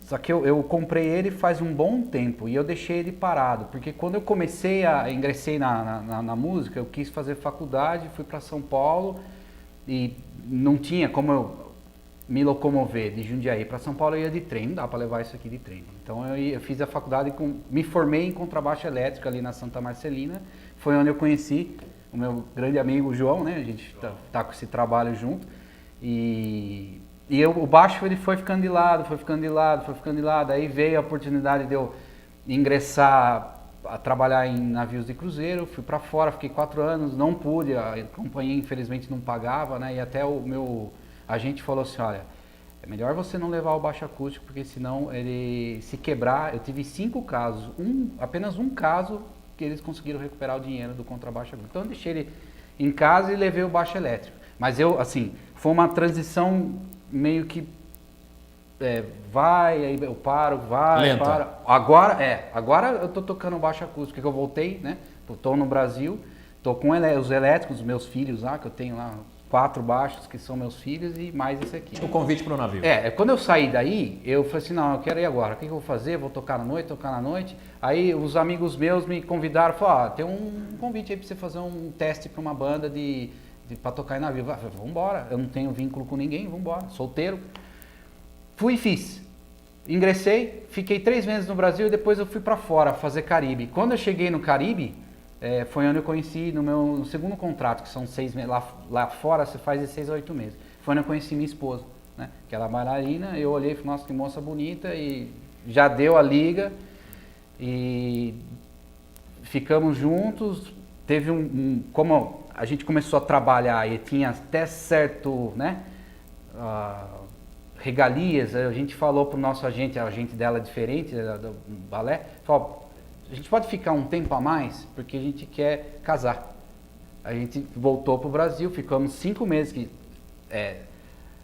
Só que eu comprei ele faz um bom tempo e eu deixei ele parado, porque quando eu ingressei na música, eu quis fazer faculdade, fui para São Paulo e não tinha como eu me locomover de Jundiaí para São Paulo, eu ia de trem, não dá para levar isso aqui de trem. Então eu fiz a faculdade, me formei em contrabaixo elétrico ali na Santa Marcelina, foi onde eu conheci o meu grande amigo João, né? A gente tá com esse trabalho junto e o baixo ele foi ficando de lado, foi ficando de lado, foi ficando de lado. Aí veio a oportunidade de eu ingressar a trabalhar em navios de cruzeiro, fui para fora, fiquei 4 anos, não pude, a companhia infelizmente não pagava, né? E até o meu agente falou assim, olha, é melhor você não levar o baixo acústico, porque senão ele se quebrar. Eu tive 5 casos, apenas um caso que eles conseguiram recuperar o dinheiro do contrabaixo acústico. Então eu deixei ele em casa e levei o baixo elétrico. Mas foi uma transição meio que vai, aí eu paro, vai, lenta. paro. Agora eu tô tocando baixo acústico, porque eu voltei, né? Tô no Brasil, tô com os elétricos, meus filhos lá, que eu tenho lá 4 baixos que são meus filhos e mais esse aqui. O convite para o navio. Quando eu saí daí, eu falei assim, não, eu quero ir agora, o que eu vou fazer? Vou tocar na noite. Aí os amigos meus me convidaram, falaram, tem um convite aí para você fazer um teste para uma banda para tocar em navio. Vamos embora, eu não tenho vínculo com ninguém, vamos embora, solteiro. Fui e fiz. Ingressei, fiquei 3 meses no Brasil e depois eu fui para fora fazer Caribe. Quando eu cheguei no Caribe, foi onde eu conheci no segundo contrato, que são 6 meses. Lá fora você faz de 6 a 8 meses. Foi onde eu conheci minha esposa, né? Que ela é bailarina, eu olhei e falei, nossa, que moça bonita, e já deu a liga. E ficamos juntos. Teve como a gente começou a trabalhar e tinha até certo, né, regalias, a gente falou para o nosso agente, a agente dela é diferente, do balé, falou, a gente pode ficar um tempo a mais, porque a gente quer casar. A gente voltou para o Brasil, ficamos 5 meses, que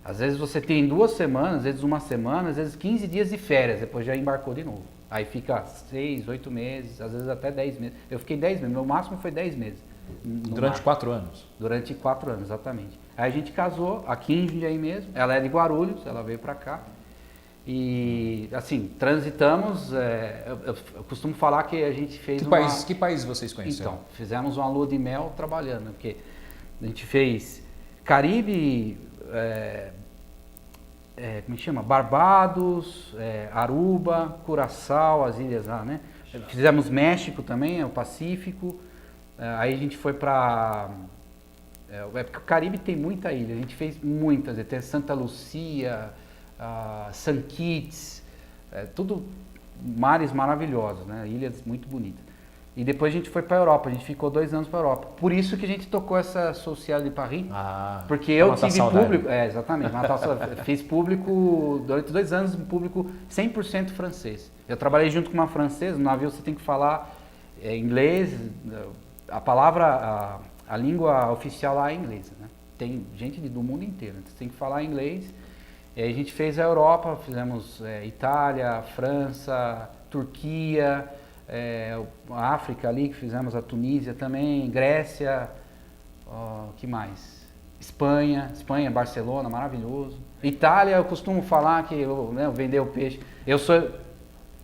às vezes você tem 2 semanas, às vezes 1 semana, às vezes 15 dias de férias, depois já embarcou de novo. Aí fica 6, 8 meses, às vezes até 10 meses. Eu fiquei 10 meses, meu máximo foi 10 meses. Durante 4 anos? Durante 4 anos, exatamente. Aí a gente casou aqui em Jundiaí mesmo, ela é de Guarulhos, ela veio pra cá. E assim, transitamos, eu costumo falar que a gente fez Que país vocês conheceram? Então, fizemos uma lua de mel trabalhando, porque a gente fez Caribe, como chama? Barbados, Aruba, Curaçao, as ilhas lá, né? Fizemos México também, o Pacífico. Aí a gente foi para... porque o Caribe tem muita ilha, a gente fez muitas, tem Santa Lucia, St. Kitts, tudo mares maravilhosos, né? Ilhas muito bonitas. E depois a gente foi para a Europa, a gente ficou 2 anos para a Europa. Por isso que a gente tocou essa Social de Paris, porque eu tive público, exatamente, fiz público durante 2 anos, um público 100% francês. Eu trabalhei junto com uma francesa, no navio você tem que falar inglês, a língua oficial lá é inglesa, né? Tem gente do mundo inteiro, você tem que falar inglês. E aí a gente fez a Europa, fizemos Itália, França, Turquia, a África ali, que fizemos a Tunísia também, Grécia, que mais? Espanha, Barcelona, maravilhoso. Itália, eu costumo falar que eu vender o peixe. Eu sou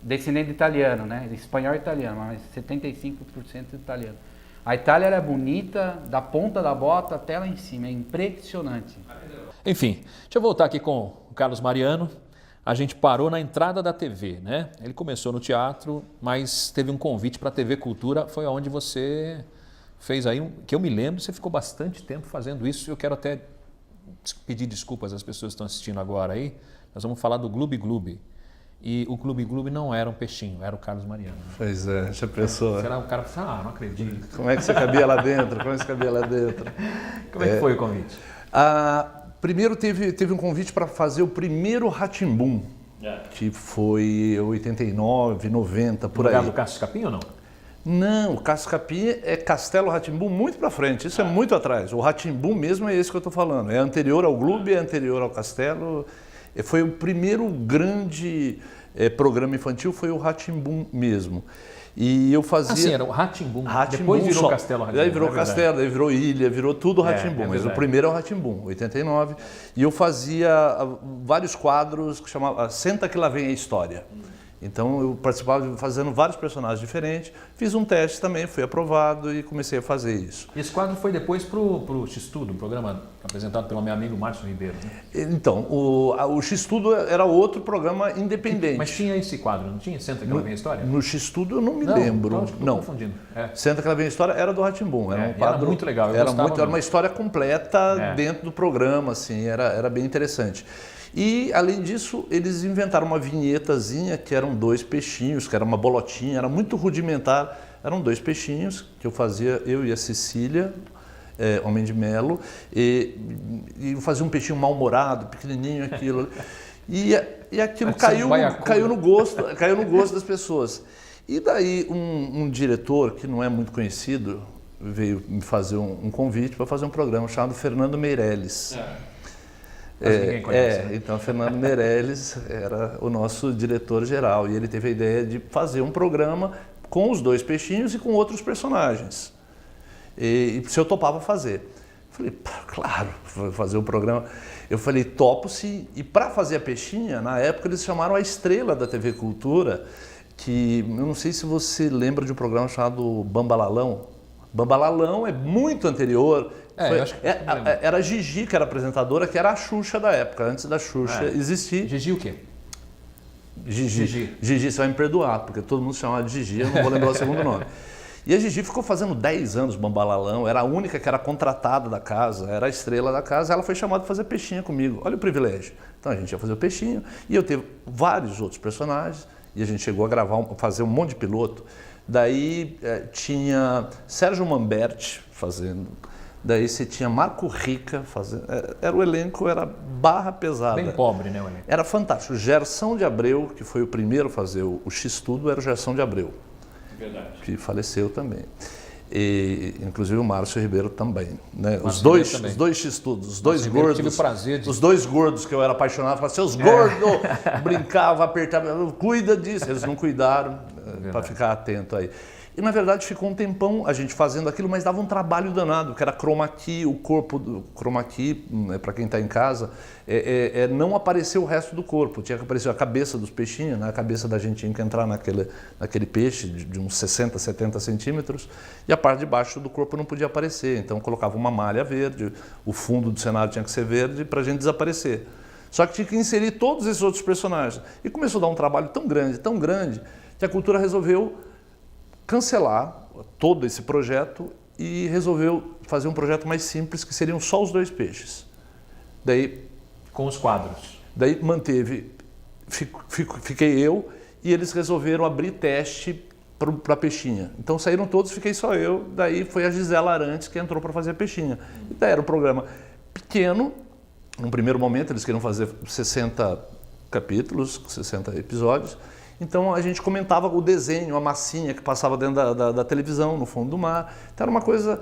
descendente de italiano, né? Espanhol e italiano, mas 75% italiano. A Itália era bonita, da ponta da bota até lá em cima, é impressionante. Enfim, deixa eu voltar aqui com o Carlos Mariano. A gente parou na entrada da TV, né? Ele começou no teatro, mas teve um convite para a TV Cultura, foi onde você fez aí, que eu me lembro, você ficou bastante tempo fazendo isso. Eu quero até pedir desculpas às pessoas que estão assistindo agora aí. Nós vamos falar do Gloob Gloob. E o Gloob Gloob não era um peixinho, era o Carlos Mariano. Pois é, já pensou. Será o cara não acredito. Como é que você cabia lá dentro? Como é que foi o convite? Primeiro teve um convite para fazer o primeiro Rá-Tim-Bum, que foi 89, 90, por aí. No lugar do Cássio Capim ou não? Não, o Cássio Capim é Castelo Rá-Tim-Bum muito para frente, isso é muito atrás. O Rá-Tim-Bum mesmo é esse que eu estou falando, é anterior ao Globo, é anterior ao Castelo. Foi o primeiro grande programa infantil, foi o Rá-Tim-Bum mesmo. E eu fazia... Assim, era o Rá-Tim-Bum, Rá-Tim-Bum depois virou só. Castelo Rá-Tim-Bum. Daí virou Castelo, daí virou Ilha, virou tudo Rá-Tim-Bum, mas o verdade. primeiro é o Rá-Tim-Bum, 89. E eu fazia vários quadros que chamava Senta que lá vem a história. Então eu participava fazendo vários personagens diferentes, fiz um teste também, fui aprovado e comecei a fazer isso. Esse quadro foi depois pro X-Tudo, um programa apresentado pelo meu amigo Márcio Ribeiro. Né? Então, o X-Tudo era outro programa independente. Mas tinha esse quadro, não tinha? Senta que lá vem a história? No X-Tudo eu não me Não, lembro. então, estou confundindo. Senta que lá vem a história era do Rá-Tim-Bum. Era um quadro, era muito legal, eu era gostava muito, era muito. uma história completa dentro do programa, assim, era bem interessante. E, além disso, eles inventaram uma vinhetazinha que eram 2 peixinhos, que era uma bolotinha, era muito rudimentar. Eram 2 peixinhos que eu fazia, eu e a Cecília, Homem de Melo, e eu fazia um peixinho mal-humorado, pequenininho, aquilo. E aquilo caiu no gosto das pessoas. E daí um diretor, que não é muito conhecido, veio me fazer um convite para fazer um programa chamado Fernando Meirelles. Mas ninguém conhece, né? Então, Fernando Meirelles era o nosso diretor-geral e ele teve a ideia de fazer um programa com os 2 peixinhos e com outros personagens. E se eu topava fazer. Eu falei, claro, vou fazer o programa. Eu falei, topo sim. E para fazer a peixinha, na época eles chamaram a estrela da TV Cultura, que eu não sei se você lembra de um programa chamado Bambalalão. Bambalalão é muito anterior. Era a Gigi que era apresentadora, que era a Xuxa da época, antes da Xuxa existir. Gigi o quê? Gigi, você vai me perdoar, porque todo mundo chamava de Gigi, eu não vou lembrar o segundo nome. E a Gigi ficou fazendo 10 anos Bambalalão, era a única que era contratada da casa, era a estrela da casa, ela foi chamada para fazer peixinha comigo. Olha o privilégio. Então a gente ia fazer o peixinho, e eu teve vários outros personagens, e a gente chegou a fazer um monte de piloto. Daí tinha Sérgio Mamberti fazendo... Daí você tinha Marco Rica fazendo. O elenco era barra pesada. Bem pobre, né, o elenco? Era fantástico. Gerson de Abreu, que foi o primeiro a fazer o X-Tudo, era o Gerson de Abreu. Verdade. Que faleceu também. E, inclusive o Márcio Ribeiro também. Né? Os dois X-Tudos, os dois gordos. Tive o prazer de... Os 2 gordos que eu era apaixonado, falavam, seus gordos, brincava, apertava, cuida disso. Eles não cuidaram, para ficar atento aí. E, na verdade, ficou um tempão a gente fazendo aquilo, mas dava um trabalho danado, que era chroma key, o corpo do chroma key, para quem está em casa, não apareceu o resto do corpo, tinha que aparecer a cabeça dos peixinhos, né? A cabeça da gente tinha que entrar naquele peixe de uns 60, 70 centímetros, e a parte de baixo do corpo não podia aparecer, então colocava uma malha verde, o fundo do cenário tinha que ser verde para a gente desaparecer. Só que tinha que inserir todos esses outros personagens. E começou a dar um trabalho tão grande, que a Cultura resolveu cancelar todo esse projeto e resolveu fazer um projeto mais simples, que seriam só os 2 peixes. Daí, com os quadros. Daí fiquei eu e eles resolveram abrir teste para a peixinha. Então saíram todos, fiquei só eu, daí foi a Gisela Arantes que entrou para fazer a peixinha. E daí era um programa pequeno, num primeiro momento eles queriam fazer 60 capítulos, 60 episódios. Então a gente comentava o desenho, a massinha que passava dentro da televisão, no fundo do mar. Então era uma coisa,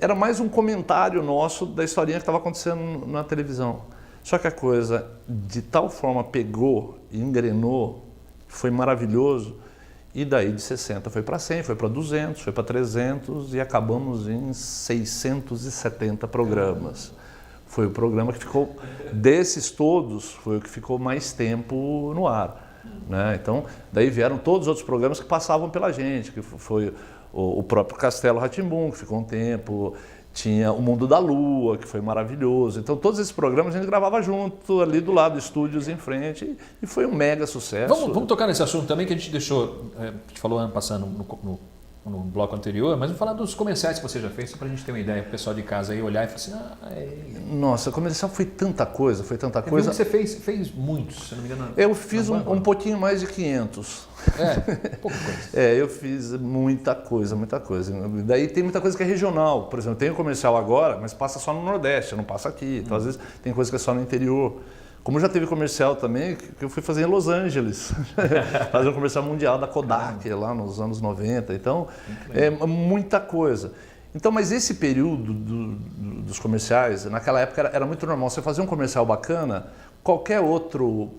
era mais um comentário nosso da historinha que estava acontecendo na televisão. Só que a coisa de tal forma pegou e engrenou, foi maravilhoso. E daí de 60 foi para 100, foi para 200, foi para 300 e acabamos em 670 programas. Foi o programa que ficou, desses todos, foi o que ficou mais tempo no ar. Né? Então, daí vieram todos os outros programas que passavam pela gente, que foi o próprio Castelo Rá-Tim-Bum, que ficou um tempo, tinha o Mundo da Lua, que foi maravilhoso. Então, todos esses programas a gente gravava junto, ali do lado, estúdios em frente, e foi um mega sucesso. Vamos tocar nesse assunto também, que a gente deixou, a gente falou ano passado no bloco anterior, mas vamos falar dos comerciais que você já fez, só para a gente ter uma ideia, o pessoal de casa aí olhar e falar assim, Nossa, comercial foi tanta coisa. Você fez muitos, se não me engano. Eu fiz um pouquinho mais de 500. Pouca coisa. Eu fiz muita coisa. Daí tem muita coisa que é regional, por exemplo, tem o comercial agora, mas passa só no Nordeste, não passa aqui. Então, às vezes, tem coisa que é só no interior. Como já teve comercial também, que eu fui fazer em Los Angeles, fazer um comercial mundial da Kodak lá nos anos 90, então é muita coisa. Então, mas esse período dos comerciais, naquela época era muito normal, você fazia um comercial bacana, qualquer outro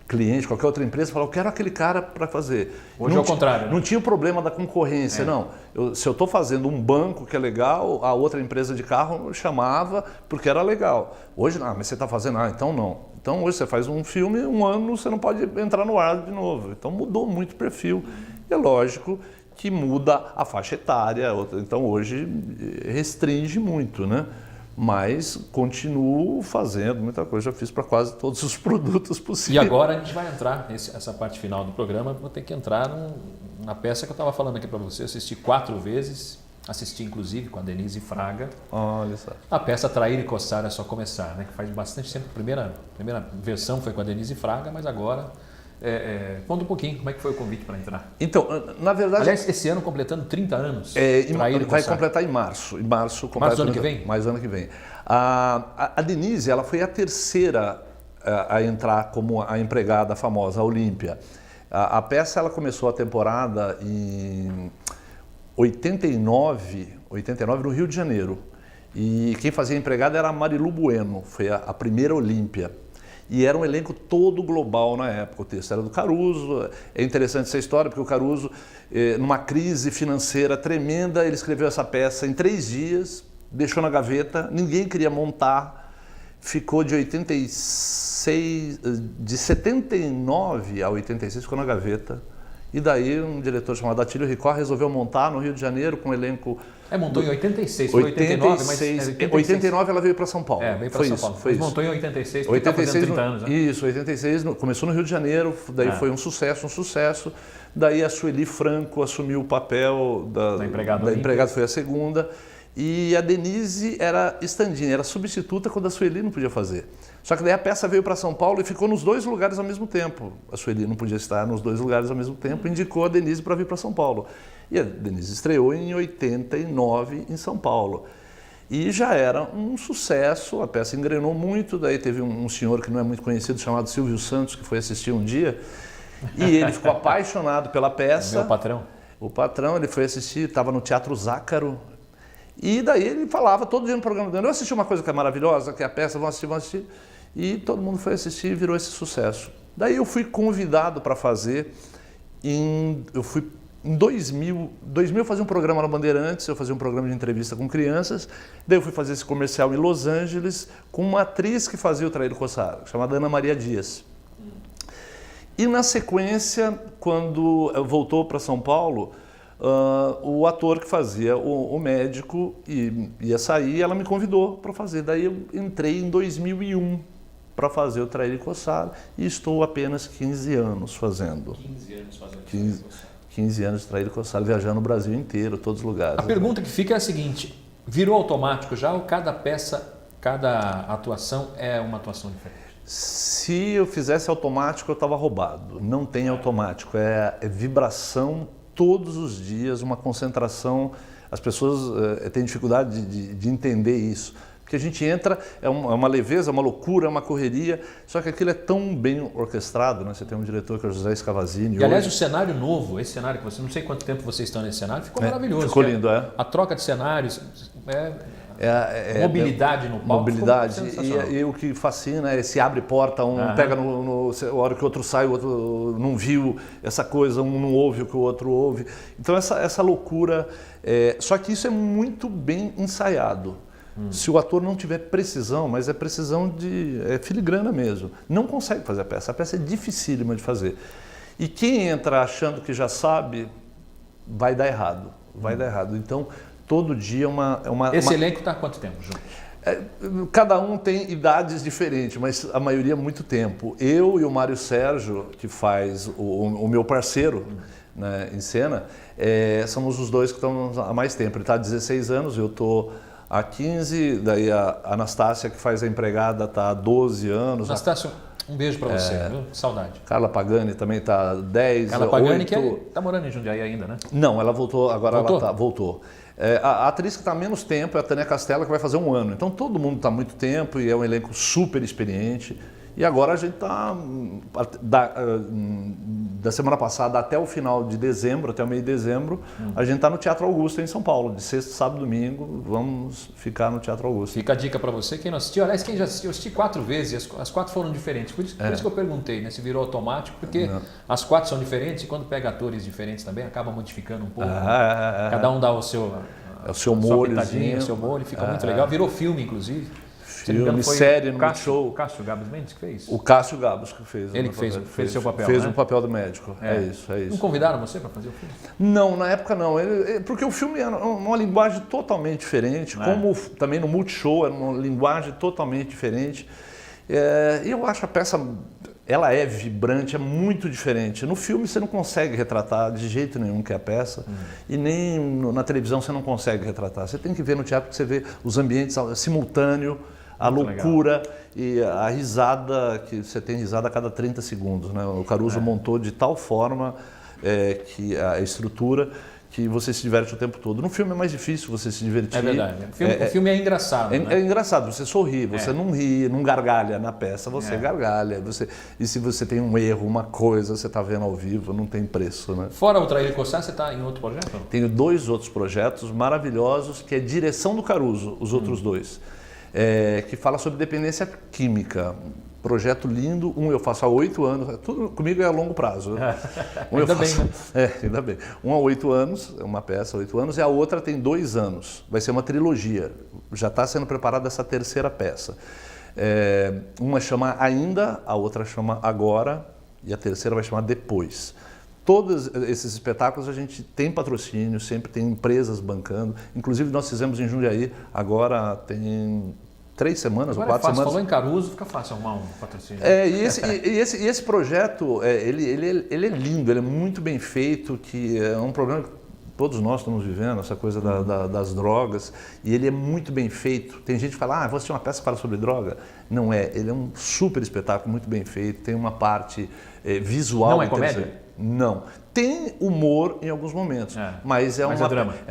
cliente, qualquer outra empresa falava, eu quero aquele cara para fazer. Hoje é o contrário. Né? Não tinha o problema da concorrência, não. Se eu estou fazendo um banco que é legal, a outra empresa de carro chamava porque era legal. Hoje, mas você está fazendo, então não. Então hoje você faz um filme, um ano você não pode entrar no ar de novo. Então mudou muito o perfil. E é lógico que muda a faixa etária, então hoje restringe muito, né? Mas continuo fazendo muita coisa, já fiz para quase todos os produtos possíveis. E agora a gente vai entrar, essa parte final do programa, vou ter que entrar na peça que eu estava falando aqui para você, assisti 4 vezes, assisti inclusive com a Denise Fraga. Olha só. A peça Trair e Coçar é Só Começar, né? Que faz bastante tempo, a primeira versão foi com a Denise Fraga, mas agora... conta um pouquinho, como é que foi o convite para entrar? Então, na verdade... Aliás, esse ano completando 30 anos. Vai completar em março. Março do ano que vem? Mais ano que vem. A Denise, ela foi a terceira a entrar como a empregada famosa, a Olímpia. A peça ela começou a temporada em 89 no Rio de Janeiro. E quem fazia a empregada era a Marilu Bueno, foi a primeira Olímpia. E era um elenco todo global na época. O texto era do Caruso. É interessante essa história, porque o Caruso, numa crise financeira tremenda, ele escreveu essa peça em 3 dias, deixou na gaveta, ninguém queria montar, ficou de 79 a 86, ficou na gaveta. E daí um diretor chamado Atílio Ricó resolveu montar no Rio de Janeiro com um elenco... montou em 86, foi 89, mas... 89 ela veio para São Paulo. Veio para São Paulo. Mas montou em 86, porque está fazendo 30 anos, né? Isso, 86, começou no Rio de Janeiro, daí foi um sucesso. Daí a Sueli Franco assumiu o papel da empregada, foi a segunda. E a Denise era stand-in, era substituta quando a Sueli não podia fazer. Só que daí a peça veio para São Paulo e ficou nos 2 lugares ao mesmo tempo. A Sueli não podia estar nos 2 lugares ao mesmo tempo, indicou a Denise para vir para São Paulo. E a Denise estreou em 89 em São Paulo. E já era um sucesso, a peça engrenou muito, daí teve um senhor que não é muito conhecido, chamado Silvio Santos, que foi assistir um dia, e ele ficou apaixonado pela peça. Meu patrão. O patrão, ele foi assistir, estava no Teatro Zácaro, e daí ele falava todo dia no programa dele, eu assisti uma coisa que é maravilhosa, que é a peça, vamos assistir, e todo mundo foi assistir e virou esse sucesso. Daí eu fui convidado para fazer, em 2000 eu fazia um programa na Bandeirantes, eu fazia um programa de entrevista com crianças, daí eu fui fazer esse comercial em Los Angeles com uma atriz que fazia o Trair e Coçar, chamada Ana Maria Dias. E na sequência, quando voltou para São Paulo, o ator que fazia o médico ia sair, ela me convidou para fazer. Daí eu entrei em 2001 para fazer o Trair e Coçar e estou apenas 15 anos fazendo. 15 anos fazendo 15 anos de Trair e Coçar, viajando o Brasil inteiro, todos os lugares. A pergunta que fica é a seguinte, virou automático já ou cada peça, cada atuação é uma atuação diferente? Se eu fizesse automático, eu estava roubado. Não tem automático, é vibração todos os dias, uma concentração. As pessoas têm dificuldade de entender isso. Porque a gente entra, é uma leveza, uma loucura, uma correria, só que aquilo é tão bem orquestrado, né? Você tem um diretor que é o José Scavazini. E aliás, o cenário novo, esse cenário que você, não sei quanto tempo vocês estão nesse cenário, ficou maravilhoso. Ficou lindo, A troca de cenários, mobilidade no palco. Mobilidade. E o que fascina é se abre porta, pega a hora que o outro sai, o outro não viu essa coisa, um não ouve o que o outro ouve. Então essa loucura, só que isso é muito bem ensaiado. Se o ator não tiver precisão, mas é precisão é filigrana mesmo, não consegue fazer a peça é dificílima de fazer. E quem entra achando que já sabe, vai dar errado, Então, todo dia Esse elenco está há quanto tempo junto? Cada um tem idades diferentes, mas a maioria muito tempo. Eu e o Mário Sérgio, que faz o meu parceiro, né, em cena, somos os dois que estão há mais tempo. Ele está há 16 anos, eu estou há 15, daí a Anastácia, que faz a empregada, está há 12 anos. Anastácia, um beijo para você, viu? Saudade. Carla Pagani também está há 10, Carla Pagani 8... que está morando em Jundiaí ainda, né? Não, ela voltou, agora voltou? A atriz que está menos tempo é a Tânia Castela, que vai fazer 1 ano. Então todo mundo está há muito tempo e é um elenco super experiente. E agora a gente está, da semana passada até o final de dezembro, até o meio de dezembro, a gente está no Teatro Augusto em São Paulo, de sexta, sábado e domingo, vamos ficar no Teatro Augusto. Fica a dica para você, quem não assistiu, aliás, quem já assistiu, eu assisti 4 vezes, as 4 foram diferentes, por isso que eu perguntei, né, se virou automático, porque as 4 são diferentes e quando pega atores diferentes também, acaba modificando um pouco, cada um dá o seu molho, o seu molho, fica muito legal, virou filme inclusive. Filme, série, no Multishow. O Cássio Gabos Mendes que fez? O Cássio Gabos que fez. Ele que fez seu papel, fez né? o papel do médico, é isso. Não convidaram você para fazer o filme? Não, na época não, porque o filme era uma linguagem totalmente diferente, como também no Multishow era uma linguagem totalmente diferente. E eu acho a peça, ela é vibrante, é muito diferente. No filme você não consegue retratar de jeito nenhum que é a peça, e nem na televisão você não consegue retratar. Você tem que ver no teatro que você vê os ambientes simultâneo, a loucura e a risada, que você tem risada a cada 30 segundos. Né? O Caruso montou de tal forma que a estrutura que você se diverte o tempo todo. No filme é mais difícil você se divertir. É verdade. O filme é engraçado. Né? É engraçado, você sorri, você não ri, não gargalha na peça, você gargalha. E se você tem um erro, uma coisa, você está vendo ao vivo, não tem preço. Né? Fora o Trair e Coçar, você está em outro projeto? Tenho 2 outros projetos maravilhosos, que é direção do Caruso, os outros 2. Que fala sobre dependência química. Projeto lindo, eu faço há 8 anos, tudo comigo é a longo prazo. Ainda bem, né? Ainda bem. Um há 8 anos, é uma peça há 8 anos, e a outra tem 2 anos. Vai ser uma trilogia. Já está sendo preparada essa 3ª peça. Uma chama Ainda, a outra chama Agora, e a 3ª vai chamar Depois. Todos esses espetáculos a gente tem patrocínio, sempre tem empresas bancando. Inclusive nós fizemos em Jundiaí, agora tem 3 semanas ou 4 semanas. Falou em Caruso, fica fácil arrumar um patrocínio. E esse projeto, ele é lindo, ele é muito bem feito, que é um problema que todos nós estamos vivendo, essa coisa das drogas, e ele é muito bem feito. Tem gente que fala, vou assistir uma peça que fala sobre droga. Não é, ele é um super espetáculo, muito bem feito, tem uma parte visual. Não é comédia? Não. Tem humor em alguns momentos, mas é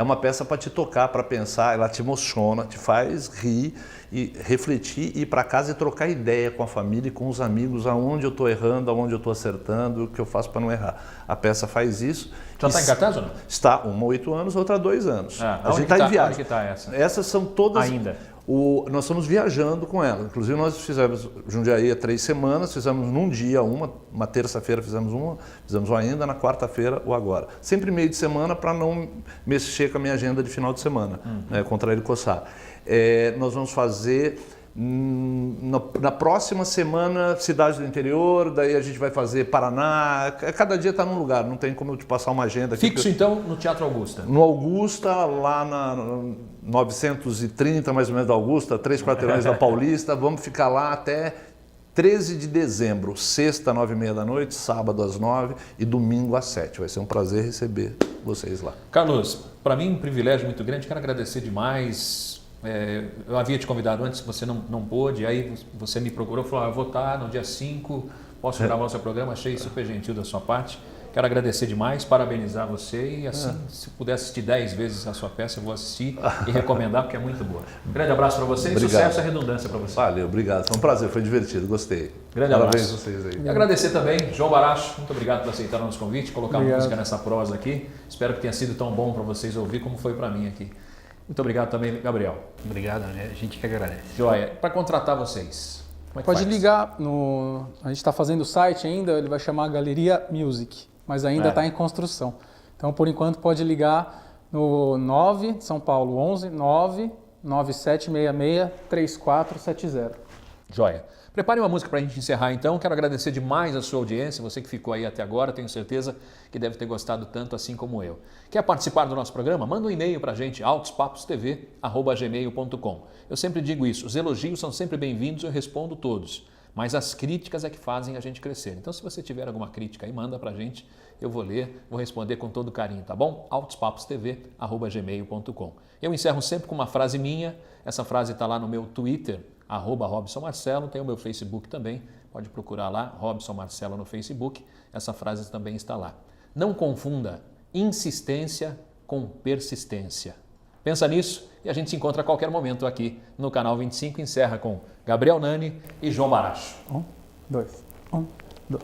uma peça para te tocar, para pensar, ela te emociona, te faz rir e refletir, ir para casa e trocar ideia com a família e com os amigos, aonde eu estou errando, aonde eu estou acertando, o que eu faço para não errar. A peça faz isso. Já está em cartaz ou não? Está, uma há 8 anos, outra há 2 anos. A gente está em viagem. Onde que está essa? Essas são todas... Ainda? Nós estamos viajando com ela. Inclusive nós fizemos Jundiaí há 3 semanas, fizemos num dia uma terça-feira fizemos o Ainda, na quarta-feira o Agora. Sempre meio de semana para não mexer com a minha agenda de final de semana, com Trair e Coçar. Nós vamos fazer na próxima semana cidade do interior, daí a gente vai fazer Paraná, cada dia está num lugar, não tem como eu te passar uma agenda aqui. Fixo então no Teatro Augusta? No Augusta, lá na 930 mais ou menos da Augusta, 3 quarteirões da Paulista, vamos ficar lá até 13 de dezembro, sexta, 9h30 da noite, sábado às 9 e domingo às 7. Vai ser um prazer receber vocês lá. Carlos, para mim um privilégio muito grande, quero agradecer demais. Eu havia te convidado antes, você não pôde, aí você me procurou, falou, eu vou estar no dia 5, posso gravar o seu programa, achei super gentil da sua parte. Quero agradecer demais, parabenizar você e assim, se puder assistir 10 vezes a sua peça, eu vou assistir e recomendar porque é muito boa. Um grande abraço para você e sucesso e redundância para você. Valeu, obrigado. Foi um prazer, foi divertido, gostei. Grande abraço. Parabéns a vocês aí. E agradecer também, João Baracho, muito obrigado por aceitar o nosso convite, colocar música nessa prosa aqui. Espero que tenha sido tão bom para vocês ouvir como foi para mim aqui. Muito obrigado também, Gabriel. Obrigado, a gente que agradece. Joia, para contratar vocês, como é que pode faz? ligar, a gente está fazendo o site ainda, ele vai chamar Galeria Music, mas ainda está em construção. Então, por enquanto, pode ligar no 9, São Paulo, 11 9 9766 3470. Joia. Prepare uma música para a gente encerrar então. Quero agradecer demais a sua audiência, você que ficou aí até agora, tenho certeza que deve ter gostado tanto assim como eu. Quer participar do nosso programa? Manda um e-mail para a gente, altospaposTV@gmail.com. Eu sempre digo isso, os elogios são sempre bem-vindos, eu respondo todos, mas as críticas é que fazem a gente crescer. Então se você tiver alguma crítica aí, manda para a gente, eu vou ler, vou responder com todo carinho, tá bom? altospaposTV@gmail.com. Eu encerro sempre com uma frase minha, essa frase está lá no meu Twitter, @RobsonMarcelo, tem o meu Facebook também, pode procurar lá, Robson Marcelo no Facebook, essa frase também está lá. Não confunda insistência com persistência. Pensa nisso e a gente se encontra a qualquer momento aqui no Canal 25. Encerra com Gabriel Nani e João Baracho. 1, 2, 1, 2.